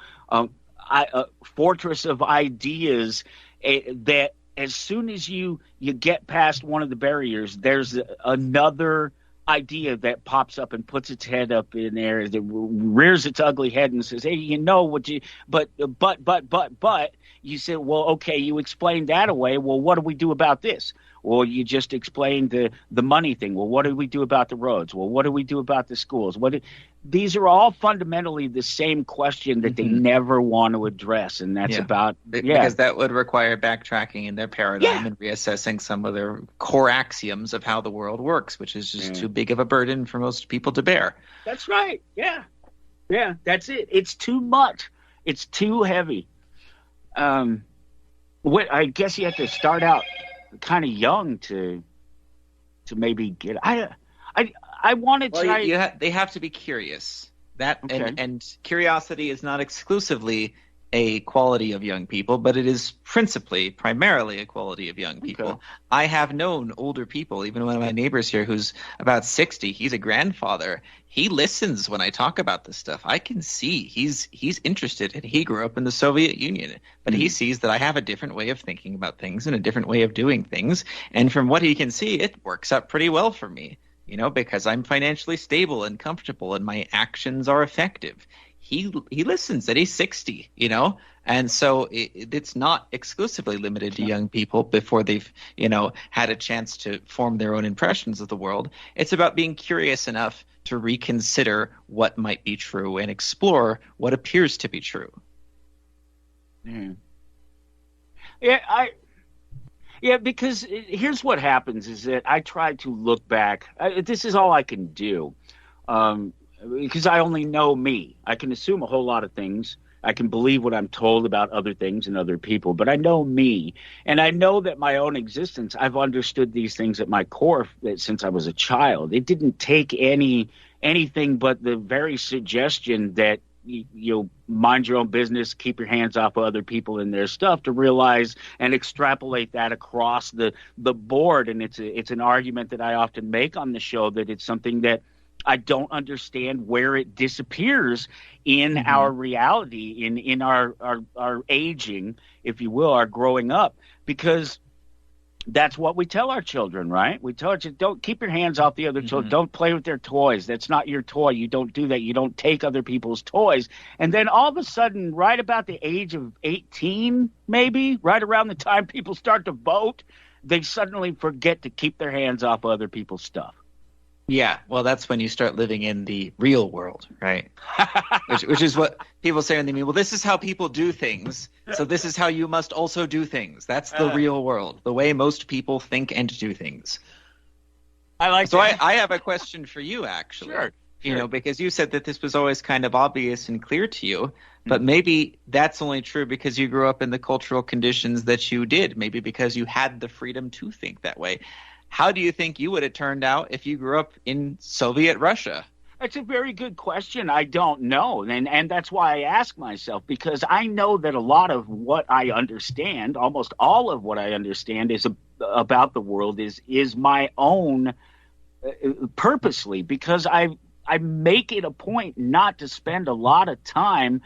fortress of ideas, that as soon as you get past one of the barriers, there's another idea that pops up and puts its head up in there, that rears its ugly head and says, hey, but you said, well, okay, you explained that away. Well, what do we do about this? Well, you just explained the money thing. Well, what do we do about the roads? Well, what do we do about the schools? These are all fundamentally the same question that they never want to address, and that's because that would require backtracking in their paradigm and reassessing some of their core axioms of how the world works, which is just too big of a burden for most people to bear. That's right. Yeah, that's it. It's too much. It's too heavy. I guess you have to start out kind of young to maybe get. I want to try. They have to be curious. Okay. And curiosity is not exclusively a quality of young people, but it is primarily a quality of young people. Okay. I have known older people, even one of my neighbors here who's about 60, he's a grandfather. He listens when I talk about this stuff. I can see he's interested, and he grew up in the Soviet Union, but he sees that I have a different way of thinking about things and a different way of doing things. And from what he can see, it works out pretty well for me, because I'm financially stable and comfortable and my actions are effective. He listens, and he's 60, and so it's not exclusively limited to young people before they've, had a chance to form their own impressions of the world. It's about being curious enough to reconsider what might be true and explore what appears to be true. Yeah, because here's what happens is that I try to look back. This is all I can do. Because I only know me. I can assume a whole lot of things. I can believe what I'm told about other things and other people, but I know me. And I know that my own existence, I've understood these things at my core since I was a child. It didn't take anything but the very suggestion that you mind your own business, keep your hands off of other people and their stuff, to realize and extrapolate that across the board. And it's an argument that I often make on the show, that it's something that I don't understand where it disappears in our reality, in our aging, if you will, our growing up, because that's what we tell our children, right? We tell our children, don't keep your hands off the other children. Don't play with their toys. That's not your toy. You don't do that. You don't take other people's toys. And then all of a sudden, right about the age of 18, maybe, right around the time people start to vote, they suddenly forget to keep their hands off other people's stuff. Yeah, well, that's when you start living in the real world, right? which is what people say when they mean, well, this is how people do things, so this is how you must also do things. That's the real world, the way most people think and do things. I like So that. I have a question for you, actually. Sure. You know, because you said that this was always kind of obvious and clear to you, but Mhm. maybe that's only true because you grew up in the cultural conditions that you did, maybe because you had the freedom to think that way. How do you think you would have turned out if you grew up in Soviet Russia? That's a very good question. I don't know. And that's why I ask myself, because I know that a lot of what I understand, almost all of what I understand about the world is my own, purposely, because I make it a point not to spend a lot of time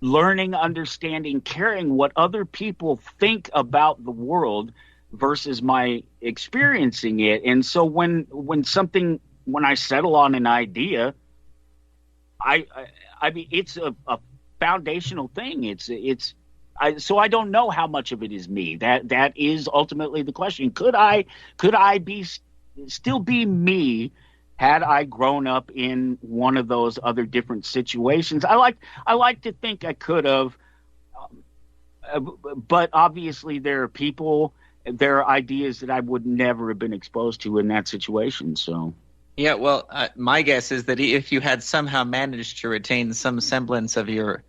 learning, understanding, caring what other people think about the world versus my experiencing it. And so when I settle on an idea, I mean it's a foundational thing. So I don't know how much of it is me. That is ultimately the question. Could I be still be me had I grown up in one of those other different situations? I like to think I could have, but obviously there are ideas that I would never have been exposed to in that situation. So Yeah, well, my guess is that if you had somehow managed to retain some semblance of your,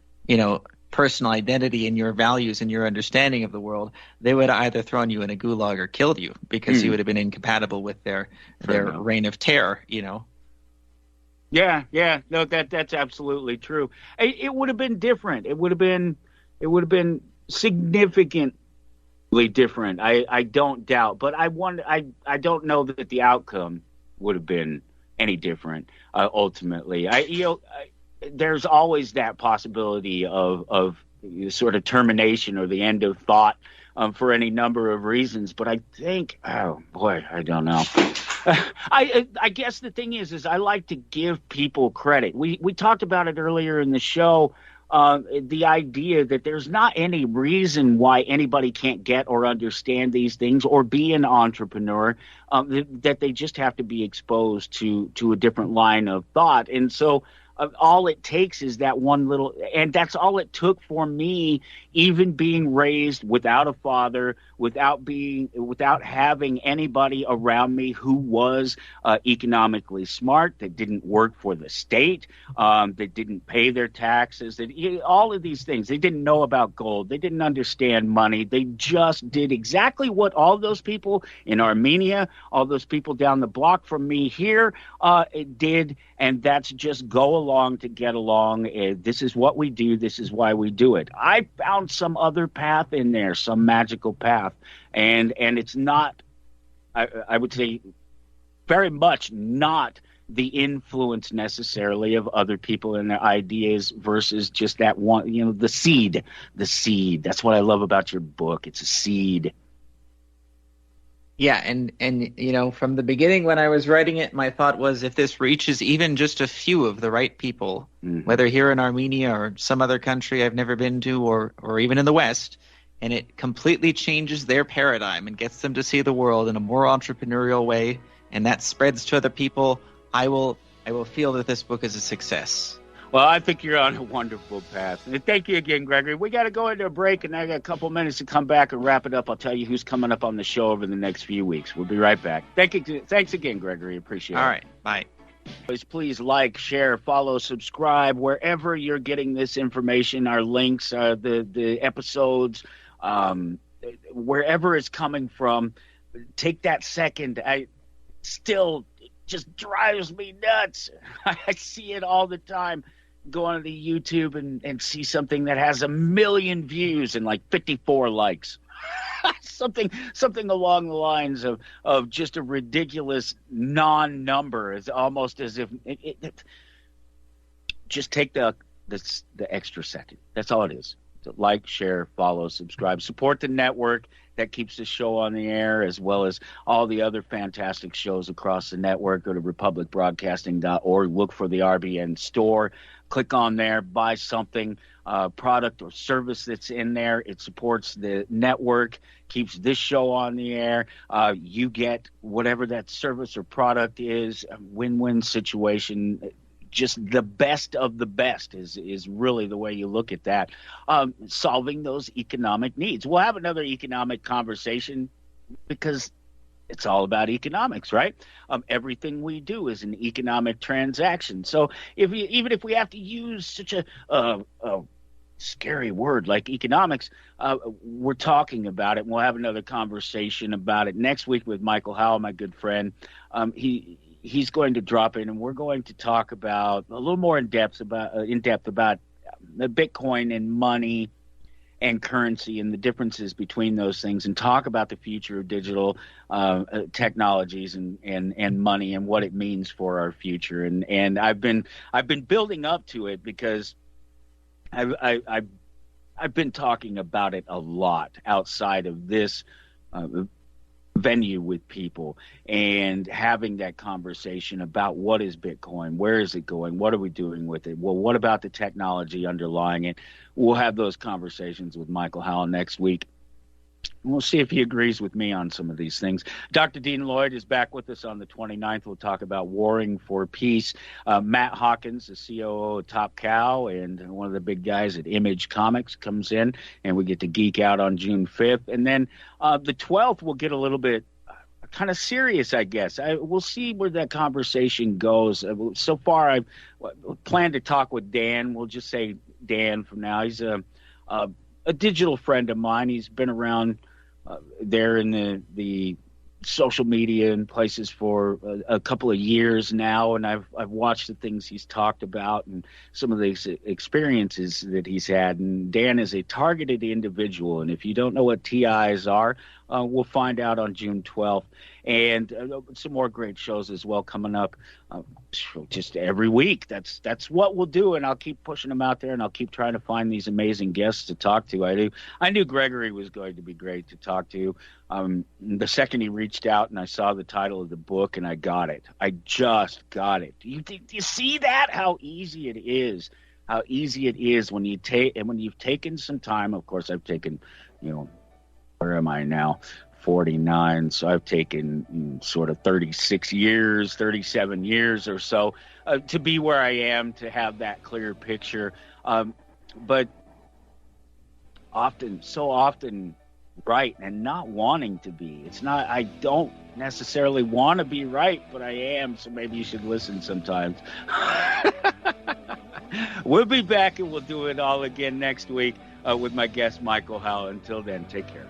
personal identity and your values and your understanding of the world, they would have either thrown you in a gulag or killed you because you would have been incompatible with their Fair their enough. reign of terror, Yeah, no, that's absolutely true. It would have been different. It would have been significantly different. I don't doubt, but I don't know that the outcome would have been any different, ultimately. There's always that possibility of sort of termination or the end of thought, for any number of reasons. But I think, oh boy, I don't know. I guess the thing is I like to give people credit. We talked about it earlier in the show. The idea that there's not any reason why anybody can't get or understand these things or be an entrepreneur, that they just have to be exposed to a different line of thought. And so all it takes is that one little, and that's all it took for me, even being raised without a father, without having anybody around me who was economically smart, that didn't work for the state, that didn't pay their taxes, all of these things. They didn't know about gold. They didn't understand money. They just did exactly what all those people in Armenia, all those people down the block from me here, did, and that's just go along to get along. This is what we do. This is why we do it. I found some other path in there, some magical path, and it's not. I would say very much not the influence necessarily of other people and their ideas versus just that one. The seed. The seed. That's what I love about your book. It's a seed. Yeah, and from the beginning when I was writing it, my thought was if this reaches even just a few of the right people, whether here in Armenia or some other country I've never been to, or even in the West, and it completely changes their paradigm and gets them to see the world in a more entrepreneurial way, and that spreads to other people, I will feel that this book is a success. Well, I think you're on a wonderful path. And thank you again, Gregory. We got to go into a break, and I got a couple minutes to come back and wrap it up. I'll tell you who's coming up on the show over the next few weeks. We'll be right back. Thanks again, Gregory. Appreciate it. All right, bye. Please like, share, follow, subscribe wherever you're getting this information. Our links, the episodes, wherever it's coming from. Take that second. Still just drives me nuts. I see it all the time. Go on the YouTube and see something that has 1 million views and like 54 likes. something along the lines of just a ridiculous non-number. It's almost as if just take the extra second. That's all it is. So like, share, follow, subscribe, support the network that keeps the show on the air, as well as all the other fantastic shows across the network. Go to republicbroadcasting.org, look for the RBN store, click on there, buy something, product or service that's in there. It supports the network, keeps this show on the air. You get whatever that service or product is, a win-win situation. Just the best of the best is really the way you look at that. Solving those economic needs. We'll have another economic conversation because it's all about economics, right? Everything we do is an economic transaction. So even if we have to use such a scary word like economics, we're talking about it, and we'll have another conversation about it next week with Michael Howell, my good friend. He's going to drop in, and we're going to talk about a little more in depth about the Bitcoin and money and currency and the differences between those things, and talk about the future of digital technologies and money and what it means for our future. And I've been building up to it because I've been talking about it a lot outside of this venue with people, and having that conversation about what is Bitcoin, where is it going, what are we doing with it, well, what about the technology underlying it. We'll have those conversations with Michael Howell next week. We'll see if he agrees with me on some of these things. Dr. Dean Lloyd is back with us on the 29th. We'll talk about Warring for Peace. Matt Hawkins, the COO of Top Cow and one of the big guys at Image Comics, comes in, and we get to geek out on June 5th. And then the 12th, we'll get a little bit kind of serious, I guess. We'll see where that conversation goes. So far, I've planned to talk with Dan. We'll just say Dan from now. He's a digital friend of mine. He's been around there in the social media and places for a couple of years now, and I've watched the things he's talked about and some of the experiences that he's had. And Dan is a targeted individual, and if you don't know what TIs are, we'll find out on June 12th. And some more great shows as well coming up just every week. That's what we'll do, and I'll keep pushing them out there, and I'll keep trying to find these amazing guests to talk to. I knew Gregory was going to be great to talk to. The second he reached out and I saw the title of the book, and I got it. I just got it. Do you see that? How easy it is. How easy it is when you've taken some time. Of course, I've taken, where am I now? 49, so I've taken sort of 36 years, 37 years or so to be where I am, to have that clear picture. But so often right and not wanting to be. It's not, I don't necessarily want to be right, but I am, so maybe you should listen sometimes. We'll be back, and we'll do it all again next week with my guest, Michael Howell. Until then, take care.